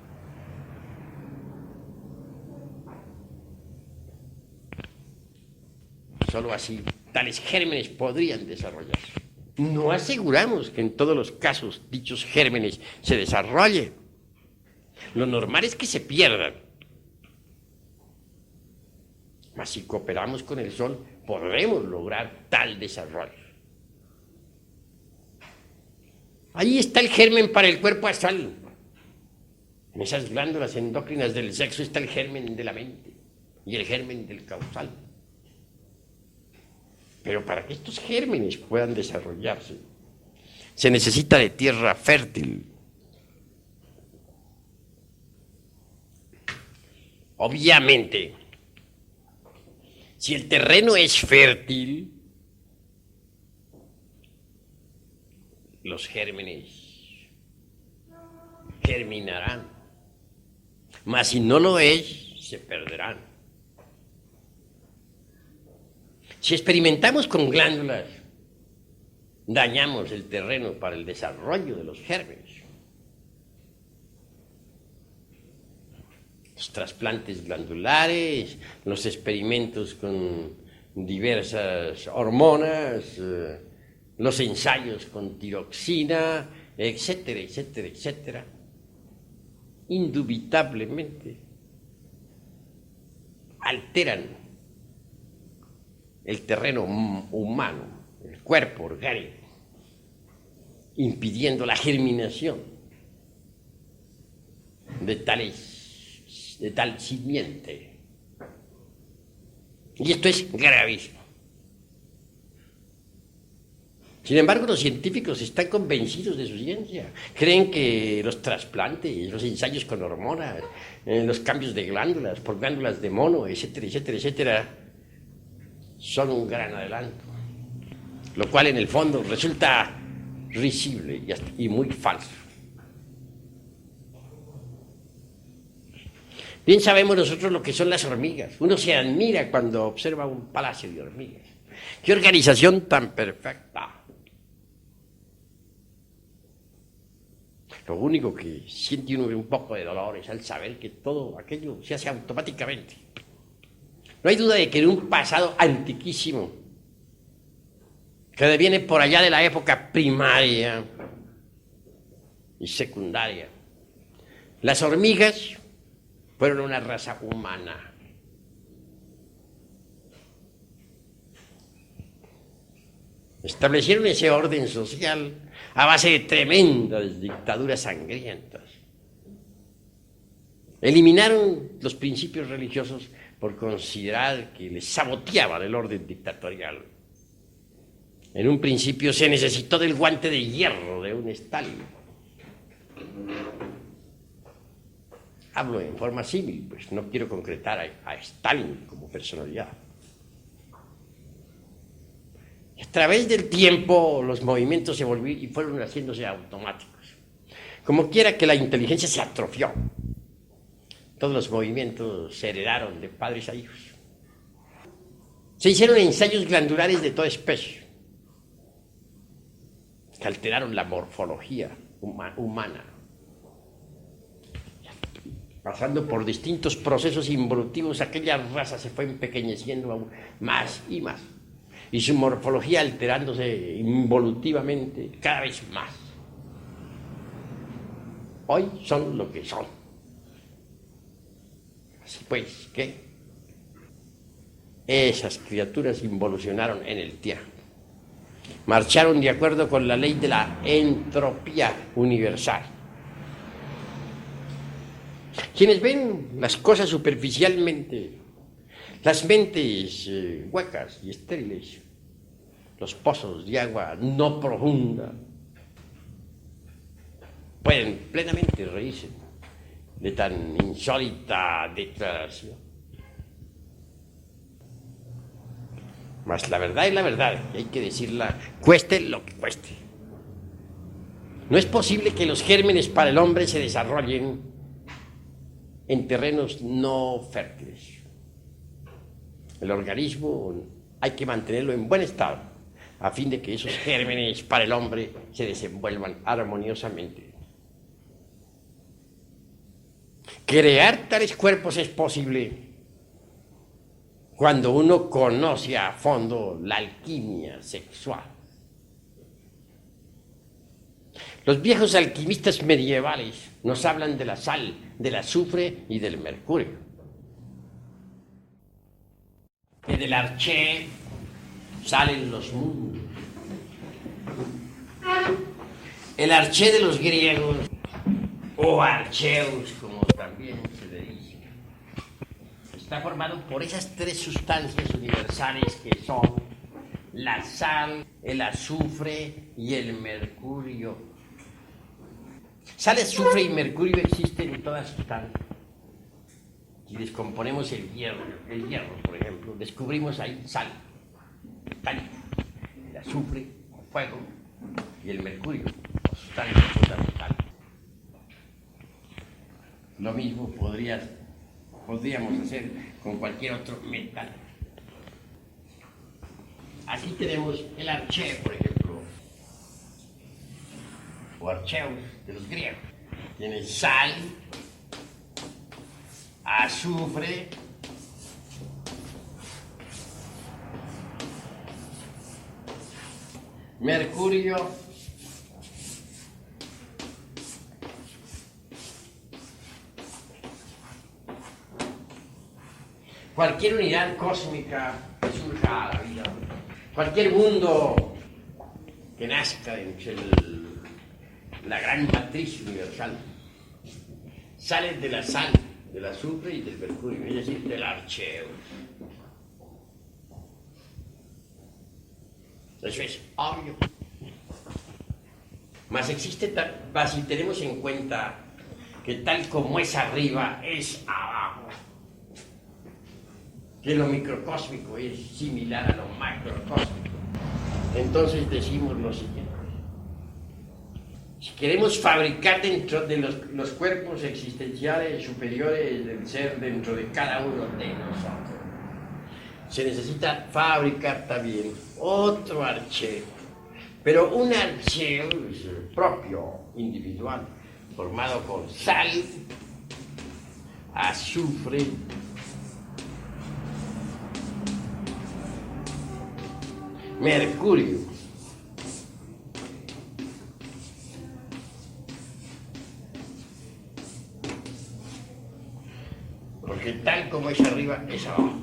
Solo así tales gérmenes podrían desarrollarse. No aseguramos que en todos los casos dichos gérmenes se desarrollen. Lo normal es que se pierdan. Mas si cooperamos con el Sol, podremos lograr tal desarrollo. Ahí está el germen para el cuerpo astral. En esas glándulas endócrinas del sexo está el germen de la mente y el germen del causal. Pero para que estos gérmenes puedan desarrollarse, se necesita de tierra fértil. Obviamente, si el terreno es fértil, los gérmenes germinarán. Mas si no lo es, se perderán. Si experimentamos con glándulas, dañamos el terreno para el desarrollo de los gérmenes. Los trasplantes glandulares, los experimentos con diversas hormonas, los ensayos con tiroxina, etcétera, etcétera, etcétera, indubitablemente alteran el terreno humano, el cuerpo orgánico, impidiendo la germinación de tal simiente. Y esto es gravísimo. Sin embargo, los científicos están convencidos de su ciencia. Creen que los trasplantes, los ensayos con hormonas, los cambios de glándulas por glándulas de mono, etcétera, etcétera, etcétera, son un gran adelanto, lo cual en el fondo resulta risible y muy falso. Bien sabemos nosotros lo que son las hormigas. Uno se admira cuando observa un palacio de hormigas. ¡Qué organización tan perfecta! Lo único que siente uno un poco de dolor es al saber que todo aquello se hace automáticamente. No hay duda de que en un pasado antiquísimo, que deviene por allá de la época primaria y secundaria, las hormigas fueron una raza humana. Establecieron ese orden social a base de tremendas dictaduras sangrientas. Eliminaron los principios religiosos por considerar que les saboteaban el orden dictatorial. En un principio se necesitó del guante de hierro de un Stalin. Hablo en forma símil, pues no quiero concretar a Stalin como personalidad. A través del tiempo los movimientos se volvieron y fueron haciéndose automáticos. Como quiera que la inteligencia se atrofió. Todos los movimientos se heredaron de padres a hijos. Se hicieron ensayos glandulares de toda especie que alteraron la morfología humana. Pasando por distintos procesos involutivos, aquella raza se fue empequeñeciendo aún más y más, y su morfología alterándose involutivamente cada vez más. Hoy son lo que son. Así pues, ¿qué? Esas criaturas involucionaron en el tiempo. Marcharon de acuerdo con la ley de la entropía universal. Quienes ven las cosas superficialmente, las mentes huecas y estériles, los pozos de agua no profunda, pueden plenamente reírse de tan insólita declaración. Mas la verdad es la verdad, y hay que decirla, cueste lo que cueste. No es posible que los gérmenes para el hombre se desarrollen en terrenos no fértiles. El organismo hay que mantenerlo en buen estado, a fin de que esos gérmenes para el hombre se desenvuelvan armoniosamente. Crear tales cuerpos es posible cuando uno conoce a fondo la alquimia sexual. Los viejos alquimistas medievales nos hablan de la sal, del azufre y del mercurio. Que del arché salen los mundos. El arché de los griegos, o archeus, como también se le dice, está formado por esas tres sustancias universales que son la sal, el azufre y el mercurio. Sal, azufre y mercurio existen en todas sustancias. Si descomponemos el hierro, por ejemplo, descubrimos ahí sal, metálica, el azufre, fuego, y el mercurio, sustancia fundamental. Lo mismo podríamos hacer con cualquier otro metal. Aquí tenemos el arché, por ejemplo, o archeus de los griegos. Tiene sal, azufre, mercurio, cualquier unidad cósmica que surja a la vida, cualquier mundo que nazca entre la gran matriz universal, sale de la sal, del azufre y del mercurio, es decir, del archeo. Eso es obvio. Mas si tenemos en cuenta que tal como es arriba, es abajo, que lo microcósmico es similar a lo macrocósmico, entonces decimos lo siguiente. Si queremos fabricar dentro de los cuerpos existenciales superiores del ser dentro de cada uno de nosotros, se necesita fabricar también otro archeo, pero un archeo propio, individual, formado con sal, azufre, mercurio, porque tal como es arriba, es abajo.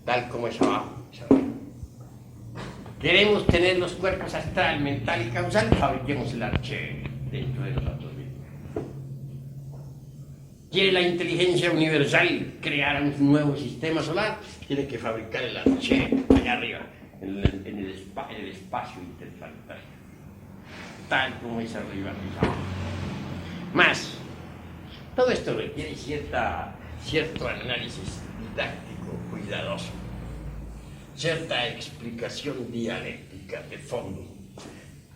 Tal como es abajo, es arriba. Queremos tener los cuerpos astral, mental y causal, fabriquemos el arché dentro de nosotros mismos. ¿Quiere la inteligencia universal crear un nuevo sistema solar? Tiene que fabricar el arché allá arriba, en el espacio interplanetario. Tal como es arriba, es abajo. Más, todo esto requiere cierto análisis didáctico, cuidadoso, cierta explicación dialéctica de fondo,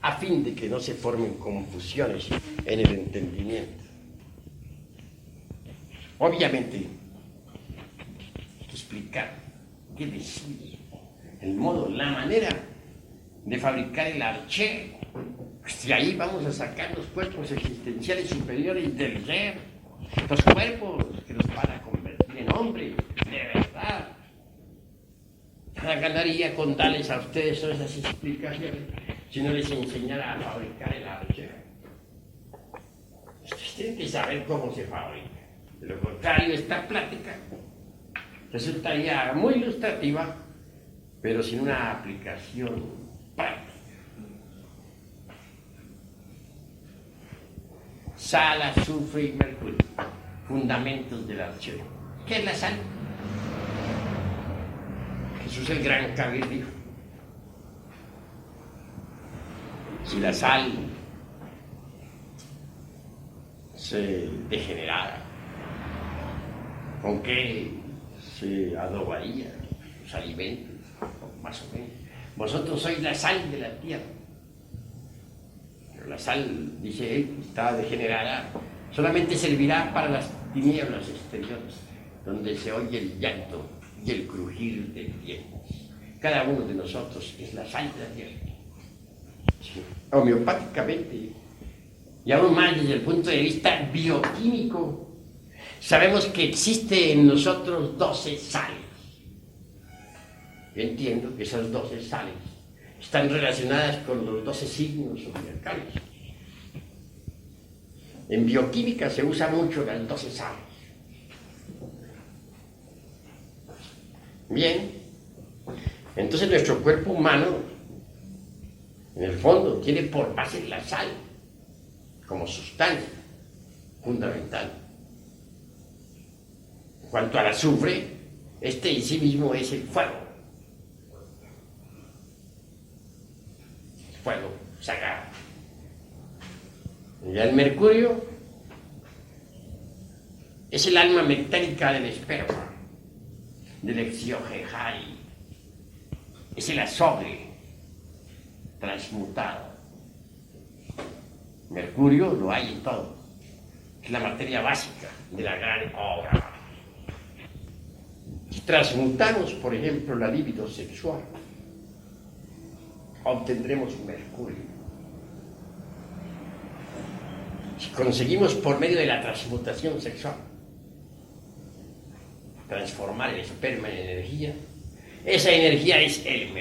a fin de que no se formen confusiones en el entendimiento. Obviamente, hay que explicar, qué decir, el modo, la manera de fabricar el arché. Pues de ahí vamos a sacar los cuerpos existenciales superiores del ser. Los cuerpos que los van a convertir en hombres, de verdad. Nada ganaría con darles a ustedes todas esas explicaciones si no les enseñara a fabricar el arte. Ustedes tienen que saber cómo se fabrica. De lo contrario, esta plática resultaría muy ilustrativa, pero sin una aplicación práctica. Sal, azufre y mercurio, fundamentos del archero. ¿Qué es la sal? Jesús el gran Kabir dijo: si la sal se degenerara, ¿con qué se adobaría los alimentos? Más o menos. Vosotros sois la sal de la tierra. Pero la sal, dice él, está degenerada, solamente servirá para las tinieblas exteriores, donde se oye el llanto y el crujir de dientes. Cada uno de nosotros es la sal de la tierra. Sí. Homeopáticamente, y aún más desde el punto de vista bioquímico, sabemos que existe en nosotros 12 sales. Yo entiendo que esas 12 sales están relacionadas con los 12 signos zodiacales. En bioquímica se usa mucho las 12 sales. Bien, entonces nuestro cuerpo humano, en el fondo, tiene por base la sal como sustancia fundamental. En cuanto al azufre, este en sí mismo es el fuego. Fuego sagrado. Y el mercurio es el alma metálica del esperma, del exiogerai. Es el azogue transmutado. Mercurio lo hay en todo. Es la materia básica de la gran obra. Si transmutamos, por ejemplo, la libido sexual, obtendremos mercurio. Si conseguimos por medio de la transmutación sexual transformar el esperma en energía, esa energía es el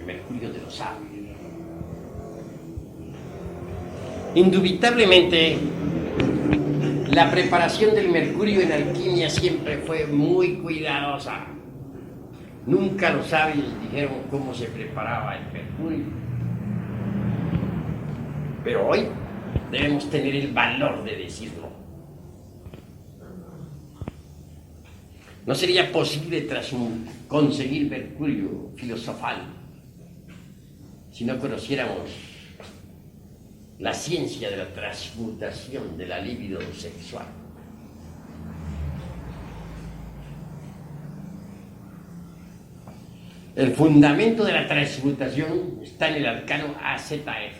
mercurio de los sabios. Indubitablemente, la preparación del mercurio en alquimia siempre fue muy cuidadosa. Nunca los sabios dijeron cómo se preparaba el mercurio. Pero hoy debemos tener el valor de decirlo. No sería posible conseguir mercurio filosofal si no conociéramos la ciencia de la transmutación de la libido sexual. El fundamento de la transmutación está en el arcano AZF.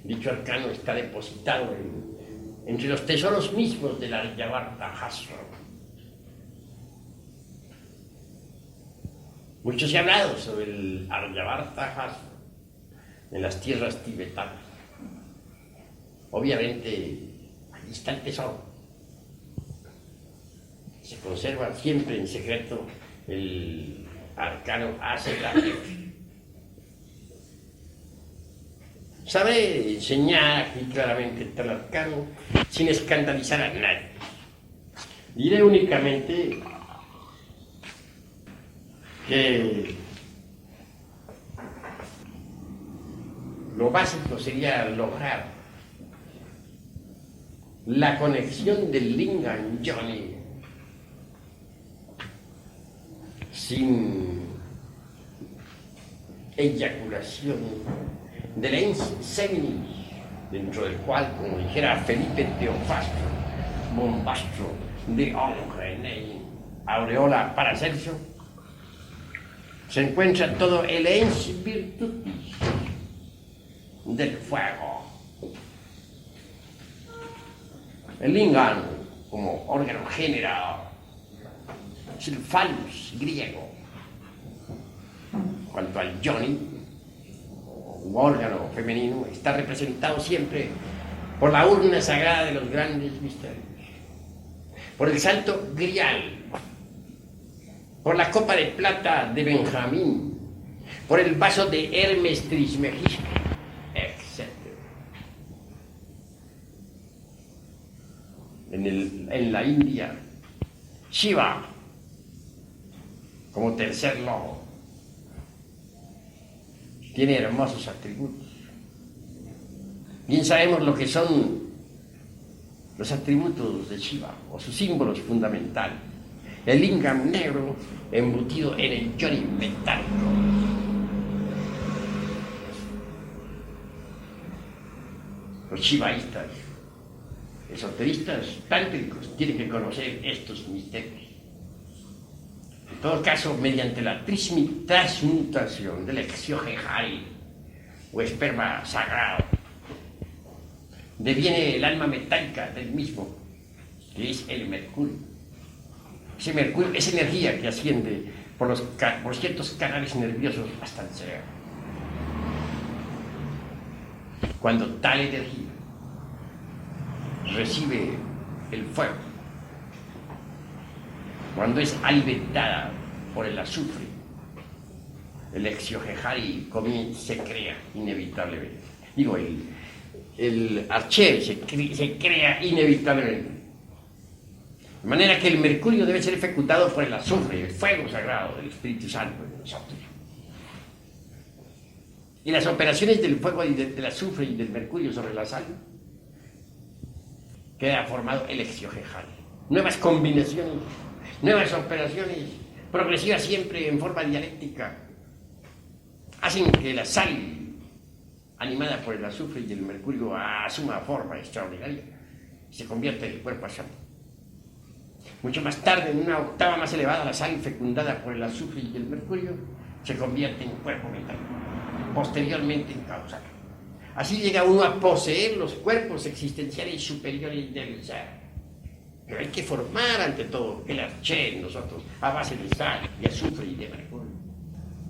Dicho arcano está depositado entre los tesoros mismos del Aryavarta Hasra. Mucho se ha hablado sobre el Aryavarta Hasra en las tierras tibetanas. Obviamente, ahí está el tesoro. Se conserva siempre en secreto el arcano AZF. Sabe enseñar aquí claramente tal arcano sin escandalizar a nadie. Diré únicamente que lo básico sería lograr la conexión del Lingam Yoni sin eyaculación del ens seminis, dentro del cual, como dijera Felipe Teofastro, bombastro de Ongre, aureola Paracelso, se encuentra todo el ens virtutis del fuego. El lingam, como órgano generador, es el phallus griego. Cuanto al yoni, órgano femenino, está representado siempre por la urna sagrada de los grandes misterios, por el santo grial, por la copa de plata de Benjamín, por el vaso de Hermes Trismegisto, etc. En la India, Shiva, como tercer lobo, tiene hermosos atributos. Bien sabemos lo que son los atributos de Shiva, o sus símbolos fundamentales. El lingam negro embutido en el yoni metálico. Los shivaístas, esoteristas, tántricos, tienen que conocer estos misterios. En todo caso, mediante la transmutación del exiohejari, o esperma sagrado, deviene el alma metálica del mismo, que es el mercurio. Ese mercurio es energía que asciende por ciertos canales nerviosos hasta el cerebro. Cuando tal energía recibe el fuego, cuando es alimentada por el azufre, el exiohejari se crea inevitablemente. Digo, el arché se crea inevitablemente. De manera que el mercurio debe ser ejecutado por el azufre, el fuego sagrado del Espíritu Santo de nosotros. Y las operaciones del fuego y del azufre y del mercurio sobre la sal, queda formado el exiohejari. Nuevas combinaciones, nuevas operaciones, progresivas siempre en forma dialéctica, hacen que la sal, animada por el azufre y el mercurio, asuma forma extraordinaria y se convierte en el cuerpo santo. Mucho más tarde, en una octava más elevada, la sal fecundada por el azufre y el mercurio se convierte en cuerpo metálico, posteriormente en causal. Así llega uno a poseer los cuerpos existenciales superiores del ser. Pero hay que formar ante todo el arché en nosotros a base de sal, de azufre y de mercurio.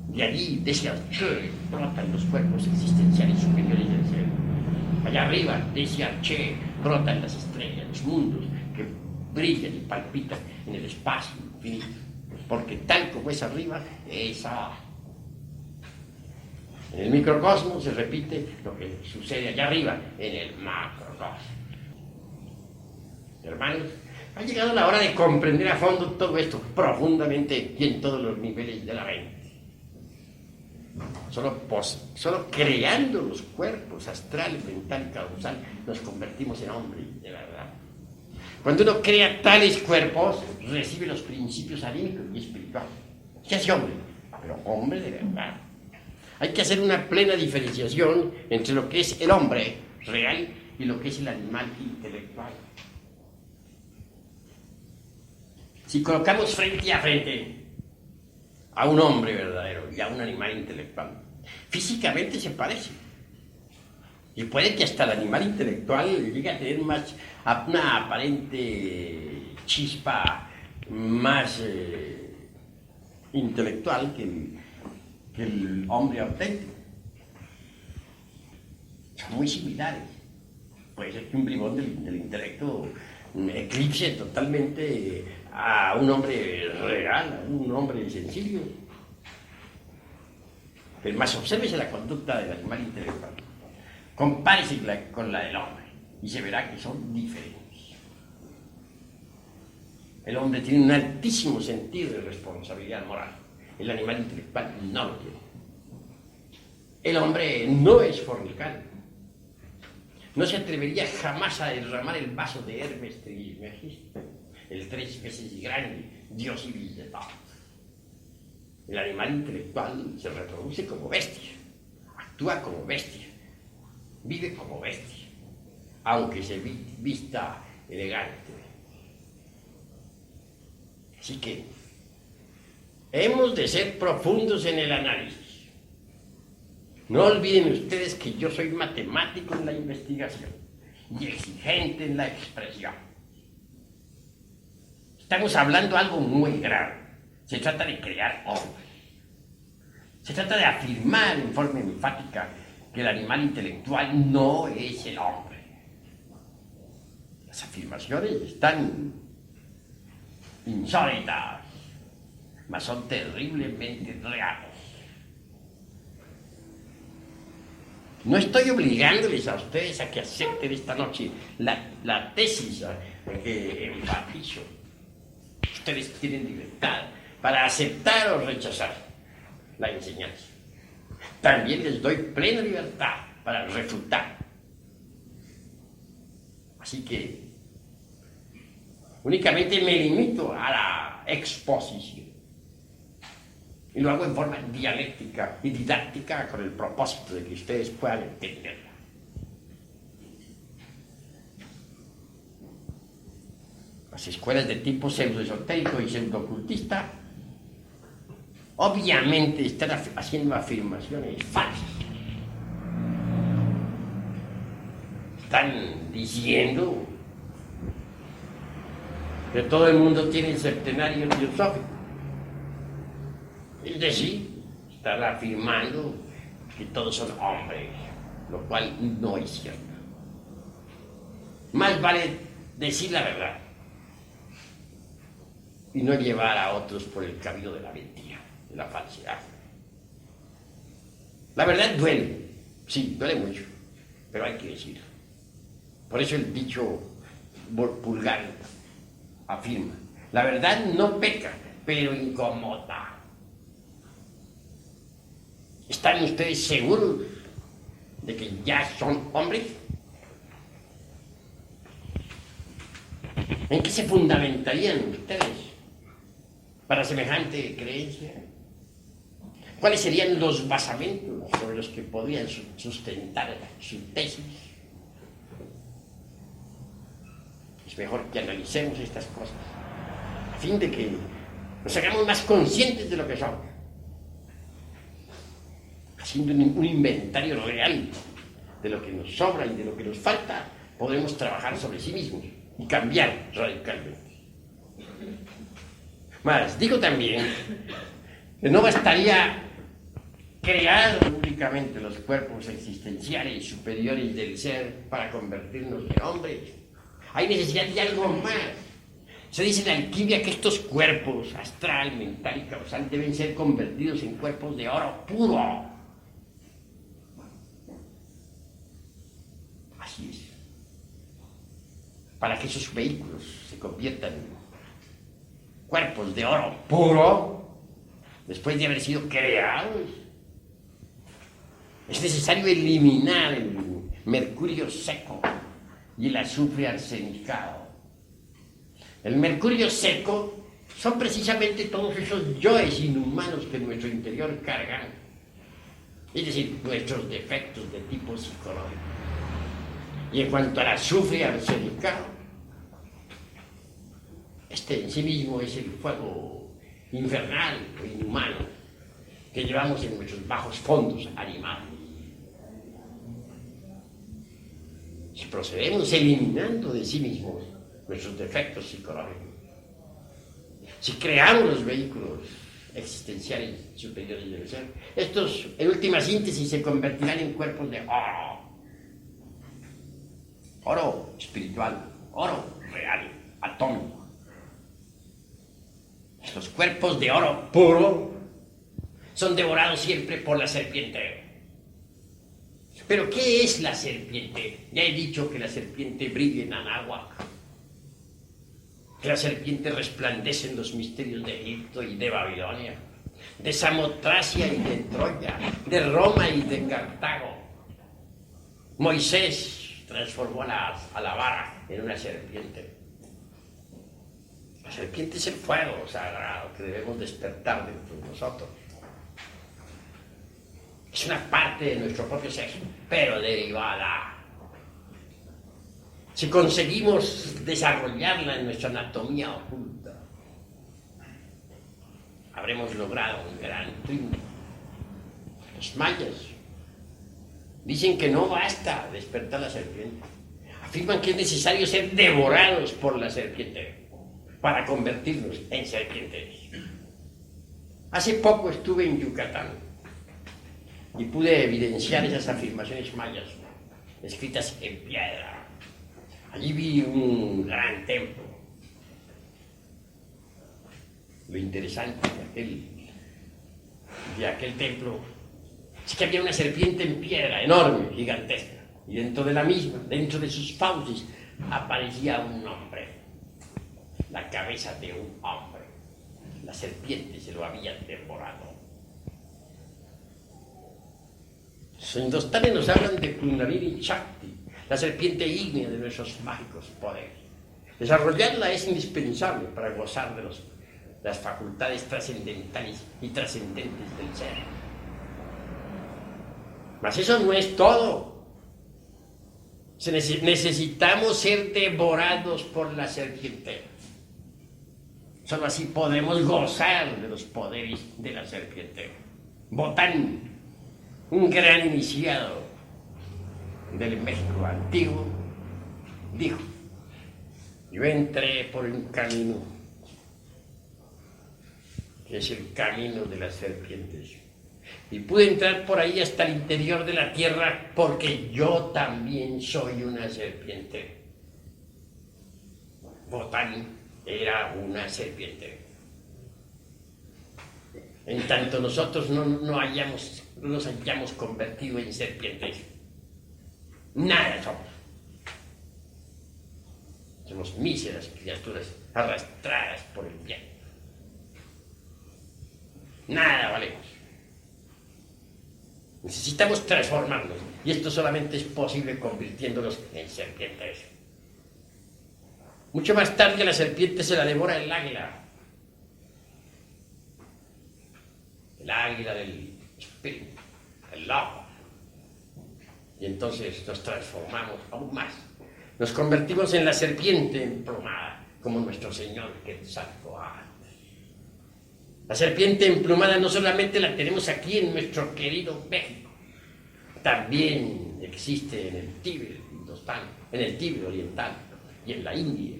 De allí, de ese arché, brotan los cuerpos existenciales superiores del ser. Allá arriba, de ese arché, brotan las estrellas, los mundos que brillan y palpitan en el espacio infinito. Porque tal como es arriba, es abajo. En el microcosmos se repite lo que sucede allá arriba, en el macrocosmos. Hermanos, ha llegado la hora de comprender a fondo todo esto, profundamente y en todos los niveles de la mente. Solo creando los cuerpos astral, mental y causal nos convertimos en hombres de verdad. Cuando uno crea tales cuerpos, recibe los principios anímicos y espirituales. Se hace hombre, pero hombre de verdad. Hay que hacer una plena diferenciación entre lo que es el hombre real y lo que es el animal intelectual. Si colocamos frente a frente a un hombre verdadero y a un animal intelectual, físicamente se parecen. Y puede que hasta el animal intelectual llegue a tener una aparente chispa más intelectual que el hombre auténtico. Son muy similares. Puede ser que un bribón del intelecto eclipse totalmente a un hombre real, a un hombre sencillo. Pero más obsérvese la conducta del animal intelectual. Compárese con la del hombre y se verá que son diferentes. El hombre tiene un altísimo sentido de responsabilidad moral. El animal intelectual no lo tiene. El hombre no es fornicario. No se atrevería jamás a derramar el vaso de Hermes Trismegisto, el 3 veces grande dios civil de todo. El animal intelectual se reproduce como bestia, actúa como bestia, vive como bestia, aunque se vista elegante. Así que hemos de ser profundos en el análisis. No olviden ustedes que yo soy matemático en la investigación y exigente en la expresión. Estamos hablando de algo muy grave. Se trata de crear hombres. Se trata de afirmar en forma enfática que el animal intelectual no es el hombre. Las afirmaciones están insólitas, mas son terriblemente reales. No estoy obligándoles a ustedes a que acepten esta noche la tesis que enfatizo. Ustedes tienen libertad para aceptar o rechazar la enseñanza. También les doy plena libertad para refutar. Así que únicamente me limito a la exposición. Y lo hago en forma dialéctica y didáctica con el propósito de que ustedes puedan entenderla. Las escuelas de tipo pseudoesotérico y pseudoocultista obviamente están haciendo afirmaciones falsas. Están diciendo que todo el mundo tiene el septenario teosófico. Es decir, están afirmando que todos son hombres, lo cual no es cierto. Más vale decir la verdad y no llevar a otros por el camino de la mentira, de la falsedad. La verdad duele, sí, duele mucho, pero hay que decirlo. Por eso el dicho vulgar afirma: la verdad no peca, pero incomoda. ¿Están ustedes seguros de que ya son hombres? ¿En qué se fundamentarían ustedes para semejante creencia? ¿Cuáles serían los basamentos sobre los que podrían sustentar su tesis? Es mejor que analicemos estas cosas a fin de que nos hagamos más conscientes de lo que somos. Haciendo un inventario real de lo que nos sobra y de lo que nos falta, podremos trabajar sobre sí mismos y cambiar radicalmente. Más, digo también que no bastaría crear únicamente los cuerpos existenciales superiores del ser para convertirnos en hombres. Hay necesidad de algo más. Se dice en alquimia que estos cuerpos, astral, mental y causal, deben ser convertidos en cuerpos de oro puro. Así es. Para que esos vehículos se conviertan en cuerpos de oro puro, después de haber sido creados, es necesario eliminar el mercurio seco y el azufre arsenicado. El mercurio seco son precisamente todos esos yoes inhumanos que en nuestro interior cargan, es decir, nuestros defectos de tipo psicológico. Y en cuanto al azufre arsenicado, este en sí mismo es el fuego infernal o inhumano que llevamos en nuestros bajos fondos animales. Si procedemos eliminando de sí mismos nuestros defectos psicológicos, si creamos los vehículos existenciales superiores del ser, estos en última síntesis se convertirán en cuerpos de oro espiritual, oro real, atómico. Estos cuerpos de oro puro son devorados siempre por la serpiente. ¿Pero qué es la serpiente? Ya he dicho que la serpiente brilla en Anáhuac, que la serpiente resplandece en los misterios de Egipto y de Babilonia, de Samotracia y de Troya, de Roma y de Cartago. Moisés transformó a la vara en una serpiente. La serpiente es el fuego sagrado que debemos despertar dentro de nosotros. Es una parte de nuestro propio ser, pero derivada. Si conseguimos desarrollarla en nuestra anatomía oculta, habremos logrado un gran triunfo. Los mayas dicen que no basta despertar la serpiente. Afirman que es necesario ser devorados por la serpiente para convertirnos en serpientes. Hace poco estuve en Yucatán y pude evidenciar esas afirmaciones mayas escritas en piedra. Allí vi un gran templo. Lo interesante de aquel templo es que había una serpiente en piedra, enorme, gigantesca. Y dentro de la misma, dentro de sus fauces, aparecía un hombre. La cabeza de un hombre. La serpiente se lo había devorado. Los hindustanes nos hablan de Kundalini Shakti, la serpiente ígnea de nuestros mágicos poderes. Desarrollarla es indispensable para gozar de las facultades trascendentales y trascendentes del ser. Mas eso no es todo. Necesitamos ser devorados por la serpiente. Solo así podemos gozar de los poderes de la serpiente. Botán, un gran iniciado del México antiguo, dijo: yo entré por un camino que es el camino de las serpientes, y pude entrar por ahí hasta el interior de la tierra porque yo también soy una serpiente. Botán era una serpiente. En tanto nosotros no nos hayamos convertido en serpientes, nada somos. Somos míseras criaturas arrastradas por el viento. Nada valemos. Necesitamos transformarnos, y esto solamente es posible convirtiéndonos en serpientes. Mucho más tarde a la serpiente se la devora el águila. El águila del espíritu, el lobo. Y entonces nos transformamos aún más. Nos convertimos en la serpiente emplumada, como nuestro Señor Quetzalcóatl. La serpiente emplumada no solamente la tenemos aquí en nuestro querido México, también existe en el Tíbet, en el Tíbet oriental y en la India.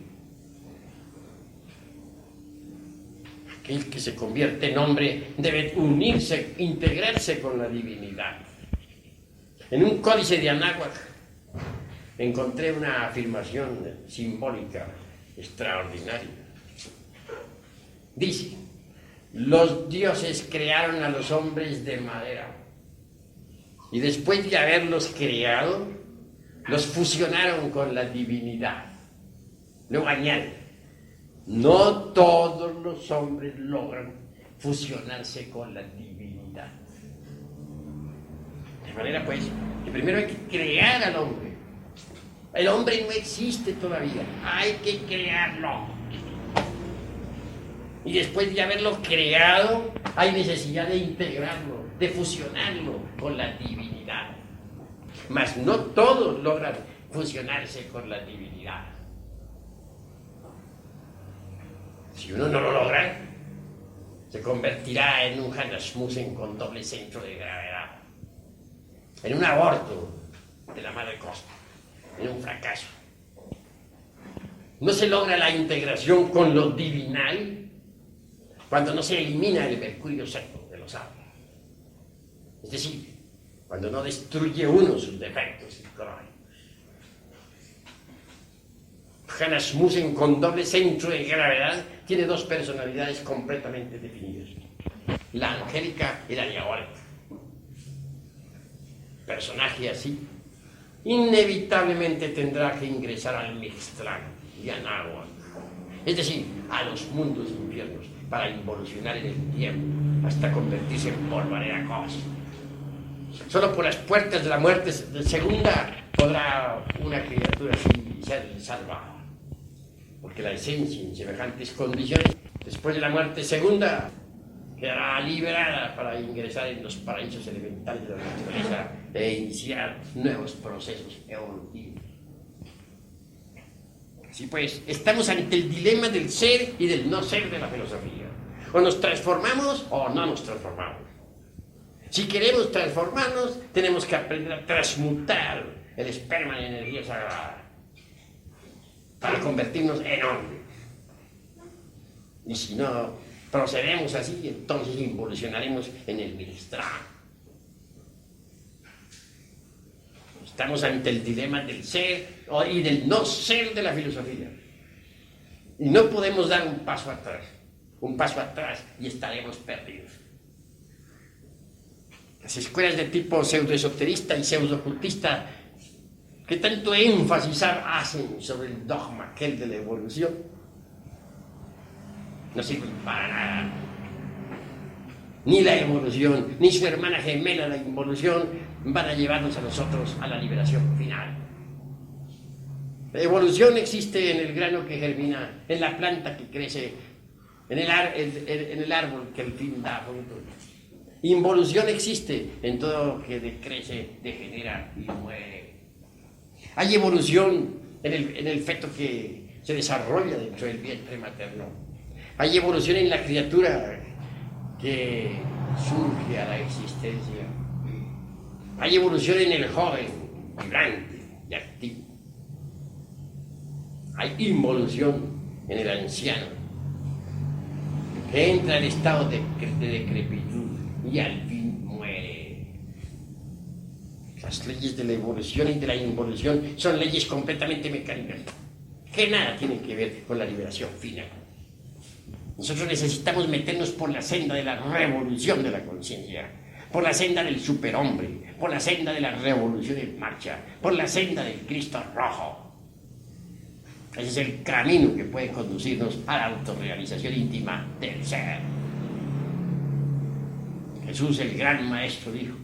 Aquel que se convierte en hombre debe unirse, integrarse con la divinidad. En un códice de Anáhuac encontré una afirmación simbólica extraordinaria. Dice: los dioses crearon a los hombres de madera, y después de haberlos creado, los fusionaron con la divinidad. Luego añade: no todos los hombres logran fusionarse con la divinidad. De manera, pues, que primero hay que crear al hombre. El hombre no existe todavía, hay que crearlo. Y después de haberlo creado, hay necesidad de integrarlo, de fusionarlo con la divinidad. Mas no todos logran fusionarse con la divinidad. Si uno no lo logra, se convertirá en un Hanashmusen con doble centro de gravedad, en un aborto de la madre costa, en un fracaso. No se logra la integración con lo divinal cuando no se elimina el mercurio seco de los árboles. Es decir, cuando no destruye uno sus defectos psicológicos. Hanashmusen con doble centro de gravedad tiene dos personalidades completamente definidas: la angélica y la diabólica. Personaje así inevitablemente tendrá que ingresar al Mixtlán y a Anáhuac, es decir, a los mundos infiernos, para involucionar en el tiempo hasta convertirse en polvareda cósmica. Solo por las puertas de la muerte segunda podrá una criatura así ser salvada, porque la esencia en semejantes condiciones, después de la muerte segunda, quedará liberada para ingresar en los paraísos elementales de la naturaleza e iniciar nuevos procesos evolutivos. Así pues, estamos ante el dilema del ser y del no ser de la filosofía. O nos transformamos o no nos transformamos. Si queremos transformarnos, tenemos que aprender a transmutar el esperma en energía sagrada para convertirnos en hombres. Y si no procedemos así, entonces involucionaremos en el Mixtlán. Estamos ante el dilema del ser y del no ser de la filosofía. Y no podemos dar un paso atrás y estaremos perdidos. Las escuelas de tipo pseudoesoterista y pseudo-ocultista que tanto énfasis hacen sobre el dogma aquel de la evolución no sirven para nada. Ni la evolución, ni su hermana gemela la involución van a llevarnos a nosotros a la liberación final. La evolución existe en el grano que germina, en la planta que crece, en el árbol que al fin da fruto. Involución existe en todo lo que decrece, degenera y muere. Hay evolución en el feto que se desarrolla dentro del vientre materno. Hay evolución en la criatura que surge a la existencia. Hay evolución en el joven, vibrante y activo. Hay involución en el anciano, que entra en estado de decrepitud y al fin muere. Las leyes de la evolución y de la involución son leyes completamente mecánicas, que nada tienen que ver con la liberación final. Nosotros necesitamos meternos por la senda de la revolución de la conciencia, por la senda del superhombre, por la senda de la revolución en marcha, por la senda del Cristo rojo. Ese es el camino que puede conducirnos a la autorrealización íntima del ser. Jesús, el gran maestro, dijo: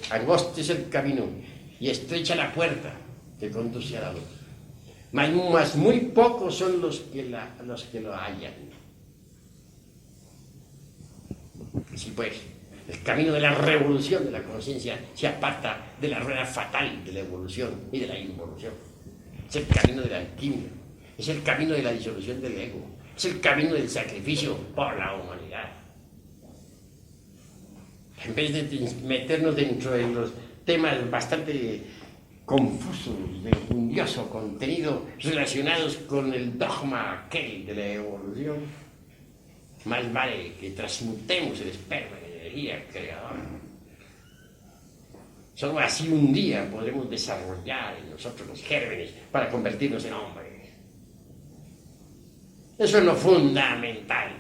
angosto es el camino y estrecha la puerta que conduce a la luz. Mas muy pocos son los que lo hallan. Así pues, el camino de la revolución de la conciencia se aparta de la rueda fatal de la evolución y de la involución. Es el camino de la alquimia, es el camino de la disolución del ego, es el camino del sacrificio por la humanidad. En vez de meternos dentro de los temas bastante confusos, de enjundioso contenido relacionados con el dogma aquel de la evolución, más vale que transmutemos el esperma en energía creadora. Solo así un día podremos desarrollar en nosotros los gérmenes para convertirnos en hombres. Eso es lo fundamental.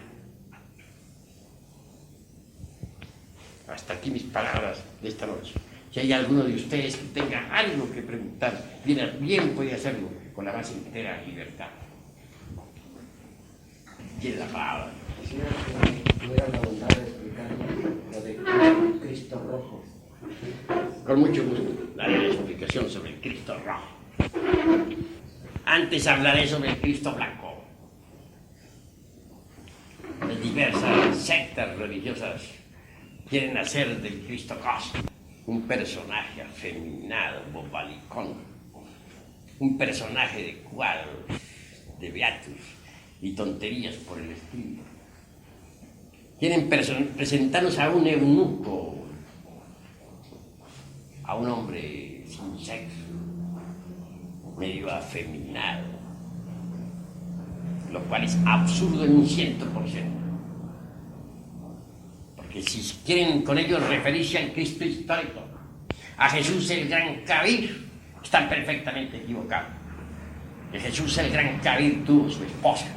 Hasta aquí mis palabras de esta noche. Si hay alguno de ustedes que tenga algo que preguntar, bien puede hacerlo con la más entera libertad. Tiene la palabra. Quisiera que tuvieran la bondad de explicarnos lo de Cristo rojo. Con mucho gusto daré la explicación sobre el Cristo rojo. Antes hablaré sobre el Cristo blanco. Las diversas sectas religiosas quieren hacer del Cristo cósmico un personaje afeminado, bobalicón, un personaje de cuadros, de beatus y tonterías por el estilo. Quieren presentarnos a un eunuco, a un hombre sin sexo, medio afeminado, lo cual es absurdo en un 100%. Porque si quieren con ello referirse al Cristo histórico, a Jesús el Gran Kabir, están perfectamente equivocados. Que Jesús el Gran Kabir tuvo su esposa,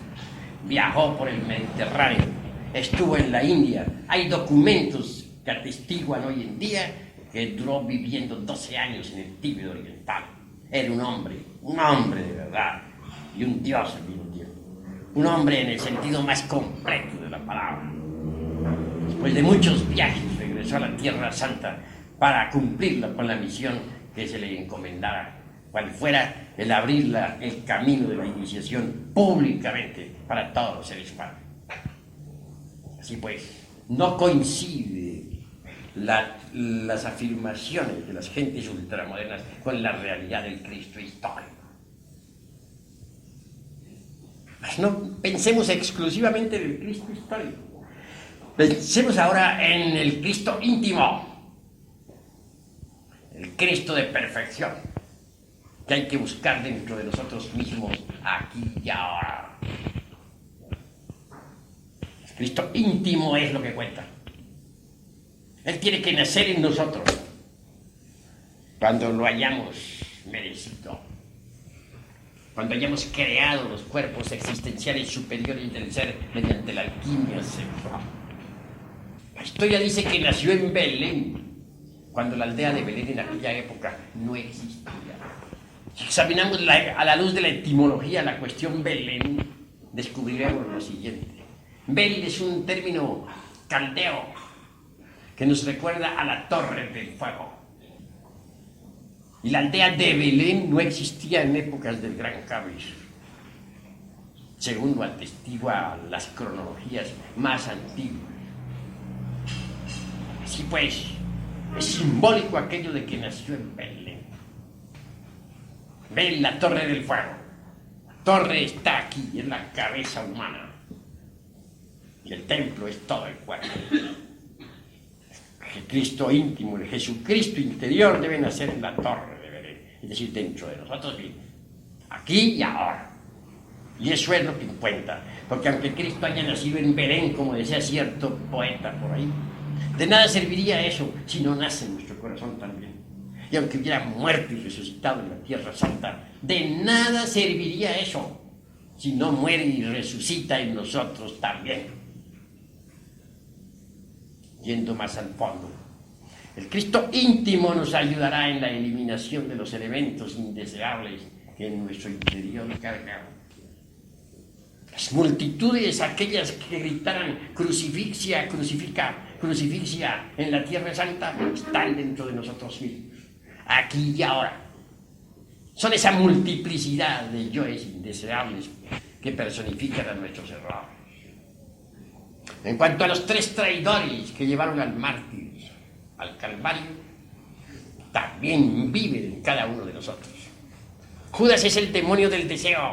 viajó por el Mediterráneo, estuvo en la India. Hay documentos que atestiguan hoy en día que duró viviendo 12 años en el Tíbet oriental. Era un hombre de verdad, y un Dios al mismo tiempo. Un hombre en el sentido más completo de la palabra. Después de muchos viajes regresó a la Tierra Santa para cumplirla con la misión que se le encomendara, cual fuera el abrir el camino de la iniciación públicamente para todos los seres humanos. Así pues, no coincide las afirmaciones de las gentes ultramodernas con la realidad del Cristo histórico. Mas no pensemos exclusivamente en el Cristo histórico. Pensemos ahora en el Cristo íntimo, el Cristo de perfección, que hay que buscar dentro de nosotros mismos, aquí y ahora. El Cristo íntimo es lo que cuenta. Él tiene que nacer en nosotros. cuando lo hayamos merecido, cuando hayamos creado los cuerpos existenciales superiores del ser mediante la alquimia sexual. La historia dice que nació en Belén, cuando la aldea de Belén en aquella época no existía. Si examinamos a la luz de la etimología la cuestión Belén, descubriremos lo siguiente. Bel es un término caldeo que nos recuerda a la Torre del Fuego. Y la aldea de Belén no existía en épocas del Gran Cabir, según lo atestiguan las cronologías más antiguas. Así pues, es simbólico aquello de que nació en Belén. Ven la Torre del Fuego. La torre está aquí, en la cabeza humana. Y el templo es todo el cuerpo. El Cristo íntimo, el Jesucristo interior debe nacer en la torre de Belén, es decir, dentro de nosotros mismos, aquí y ahora. Y eso es lo que cuenta, porque aunque Cristo haya nacido en Belén, como decía cierto poeta por ahí, de nada serviría eso si no nace en nuestro corazón también. Y aunque hubiera muerto y resucitado en la Tierra Santa, de nada serviría eso si no muere y resucita en nosotros también. Yendo más al fondo, el Cristo íntimo nos ayudará en la eliminación de los elementos indeseables que en nuestro interior cargamos. Las multitudes, aquellas que gritaran crucifixia, crucifixia en la Tierra Santa, están dentro de nosotros mismos, aquí y ahora. Son esa multiplicidad de yoes indeseables que personifican a nuestros errores. En cuanto a los 3 traidores que llevaron al mártir al Calvario, también viven en cada uno de nosotros. Judas es el demonio del deseo,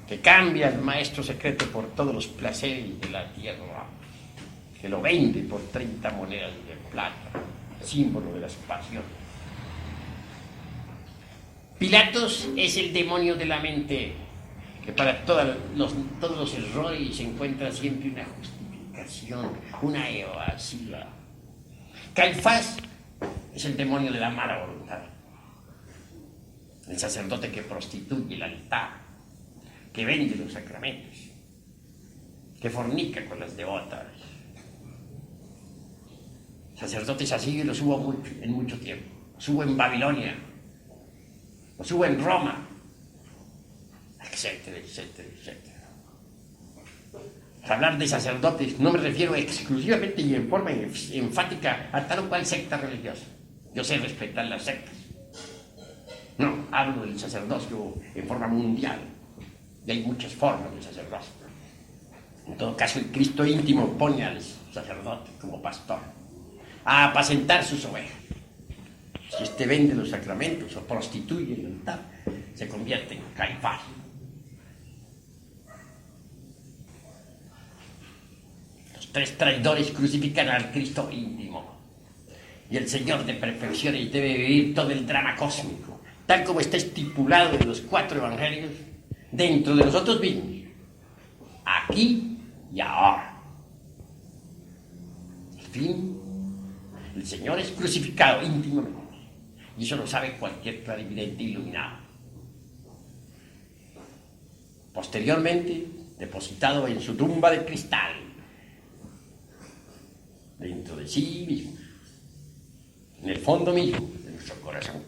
que cambia al maestro secreto por todos los placeres de la tierra, que lo vende por 30 monedas de plata, símbolo de las pasiones. Pilatos es el demonio de la mente, que para todos los errores se encuentra siempre una justificación, una evasiva. Caifás es el demonio de la mala voluntad, el sacerdote que prostituye el altar, que vende los sacramentos, que fornica con las devotas. Sacerdotes así los hubo en mucho tiempo. Los hubo en Babilonia, los hubo en Roma, etcétera, etcétera, etcétera. Al hablar de sacerdotes no me refiero exclusivamente y en forma enfática a tal o cual secta religiosa. Yo sé respetar las sectas. No, hablo del sacerdocio en forma mundial. Y hay muchas formas de sacerdocio. En todo caso, el Cristo íntimo pone al sacerdote como pastor a apacentar sus ovejas. Si este vende los sacramentos o prostituye el altar, se convierte en Caifás. Los 3 traidores crucifican al Cristo íntimo. Y el Señor de perfecciones debe vivir todo el drama cósmico, tal como está estipulado en los 4 evangelios, dentro de nosotros mismos, aquí y ahora. Al fin, el Señor es crucificado íntimamente, y eso lo sabe cualquier clarividente iluminado. Posteriormente, depositado en su tumba de cristal, dentro de sí mismo, en el fondo mismo de nuestro corazón.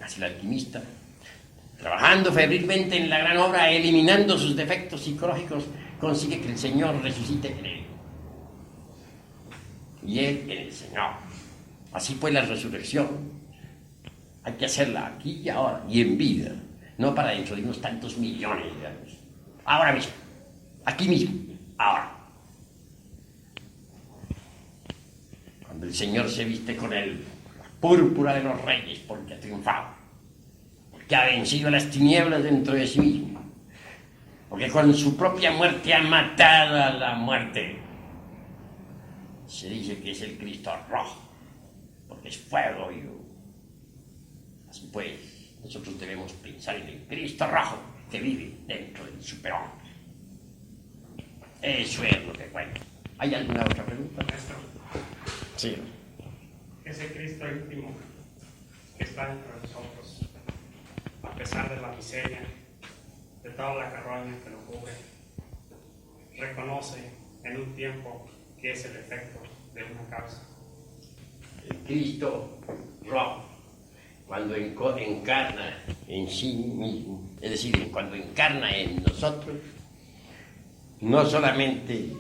Así el alquimista, trabajando febrilmente en la gran obra, eliminando sus defectos psicológicos, consigue que el Señor resucite en él. Y él en el Señor. Así pues, la resurrección hay que hacerla aquí y ahora, y en vida, no para dentro de unos tantos millones de años. Ahora mismo, aquí mismo, ahora. Cuando el Señor se viste con la púrpura de los reyes, porque ha triunfado, porque ha vencido las tinieblas dentro de sí mismo, porque con su propia muerte ha matado a la muerte. Se dice que es el Cristo rojo, porque es fuego vivo. Así pues, nosotros debemos pensar en el Cristo rojo que vive dentro del superhombre. Eso es lo que cuenta. ¿Hay alguna otra pregunta? Sí. ese Cristo íntimo que está dentro de nosotros, a pesar de la miseria, de toda la carroña que lo cubre, reconoce en un tiempo que es el efecto de una causa. El Cristo rojo, cuando encarna en sí mismo, es decir, cuando encarna en nosotros, no solamente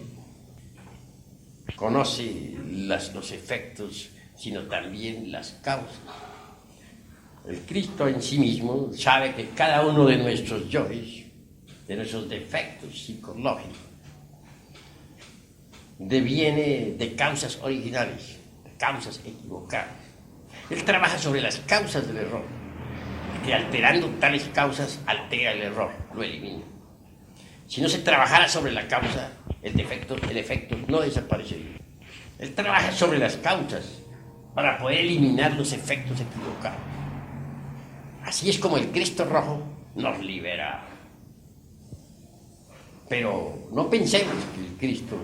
conoce los efectos, sino también las causas. El Cristo en sí mismo sabe que cada uno de nuestros yoes, de nuestros defectos psicológicos, deviene de causas originales, de causas equivocadas. Él trabaja sobre las causas del error, que alterando tales causas altera el error, lo elimina. Si no se trabajara sobre la causa, el efecto no desaparecería. Él trabaja sobre las causas para poder eliminar los efectos equivocados. Así es como el Cristo rojo nos libera. Pero no pensemos que el Cristo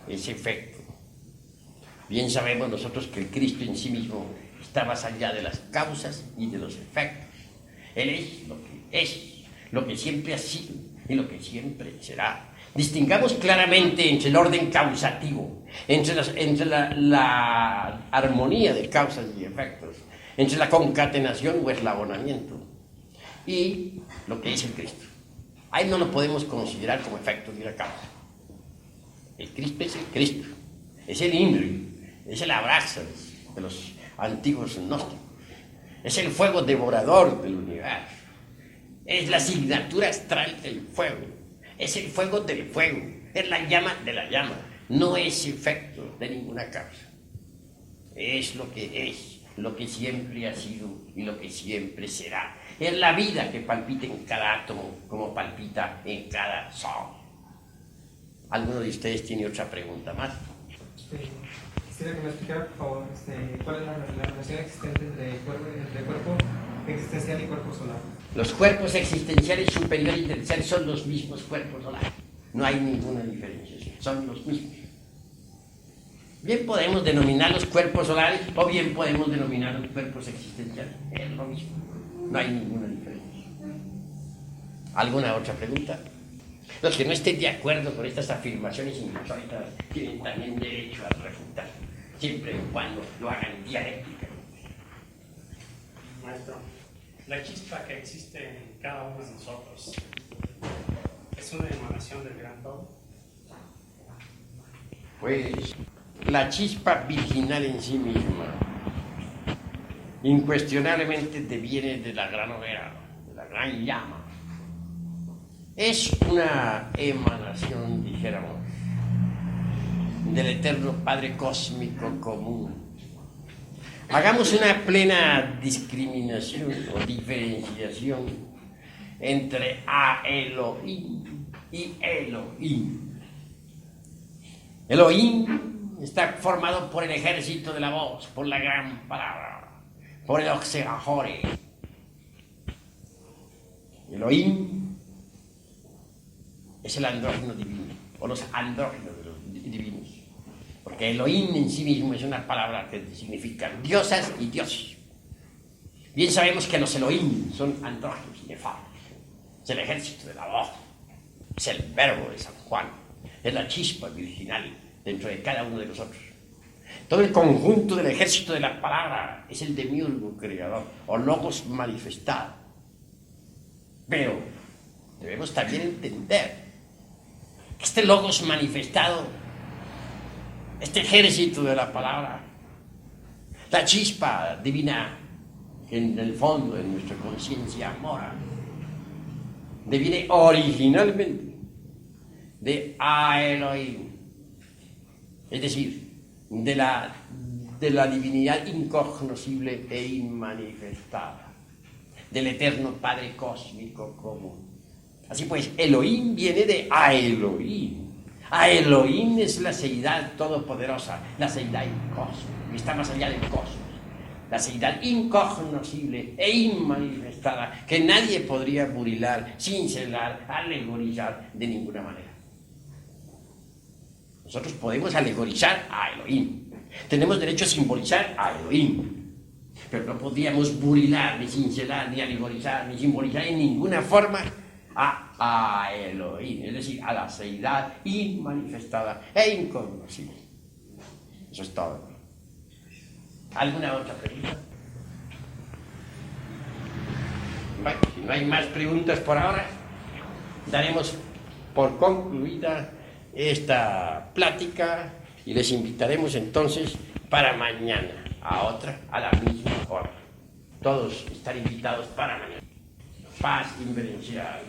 es efecto. Bien sabemos nosotros que el Cristo en sí mismo está más allá de las causas y de los efectos. Él es lo que siempre ha sido y lo que siempre será. Distingamos claramente entre el orden causativo, entre la armonía de causas y efectos, entre la concatenación o eslabonamiento y lo que es el Cristo. Ahí no lo podemos considerar como efecto ni la causa. El Cristo es el Cristo, es el INRI, es el abrazo de los antiguos gnósticos, es el fuego devorador del universo, es la asignatura astral del fuego, es el fuego del fuego, es la llama de la llama, no es efecto de ninguna causa. Es lo que siempre ha sido y lo que siempre será. Es la vida que palpita en cada átomo como palpita en cada sol. ¿Alguno de ustedes tiene otra pregunta más? Quisiera que me explicara, por favor, cuál es la relación existente entre cuerpo existencial y cuerpo solar. Los cuerpos existenciales superiores del ser son los mismos cuerpos solares. No hay ninguna diferencia, son los mismos. Bien podemos denominar los cuerpos solares o bien podemos denominar los cuerpos existenciales. Es lo mismo, no hay ninguna diferencia. ¿Alguna otra pregunta? Los que no estén de acuerdo con estas afirmaciones insólitas tienen también derecho a refutar, siempre y cuando lo hagan dialécticamente. Maestro, la chispa que existe en cada uno de nosotros es una emanación del gran todo. Pues la chispa virginal en sí misma incuestionablemente deviene de la gran hoguera, de la gran llama. Es una emanación, dijéramos, del eterno Padre Cósmico común. Hagamos una plena discriminación o diferenciación entre A Elohim y Elohim. Elohim está formado por el ejército de la voz, por la gran palabra, por el Oxegahore. Elohim es el andrógeno divino, o los andrógenos de los divinos. Porque Elohim en sí mismo es una palabra que significa diosas y dioses. Bien sabemos que los Elohim son andrógenos inefable. Es el ejército de la voz, es el verbo de San Juan, es la chispa virginal dentro de cada uno de nosotros. Todo el conjunto del ejército de la palabra es el demiurgo creador, o logos manifestado. Pero debemos también entender que este logos manifestado, este ejército de la palabra, la chispa divina que en el fondo de nuestra conciencia mora, deviene originalmente de A Elohim, es decir, de la divinidad incognoscible e inmanifestada, del eterno Padre Cósmico común. Así pues, Elohim viene de A Elohim. A Elohim es la seidad todopoderosa, la seidad cósmica, que está más allá del cosmos. La seidad incognoscible e inmanifestada, que nadie podría burilar, cincelar, alegorizar de ninguna manera. Nosotros podemos alegorizar a Elohim, Tenemos derecho a simbolizar a Elohim, pero no podíamos burilar, ni cincelar, ni alegorizar, ni simbolizar en ninguna forma a Elohim, es decir, a la seidad inmanifestada e inconocible. Eso es todo. ¿Alguna otra pregunta? Bueno, si no hay más preguntas por ahora, daremos por concluida esta plática y les invitaremos entonces para mañana a otra, a la misma hora. Todos están invitados para mañana. Paz inverencial.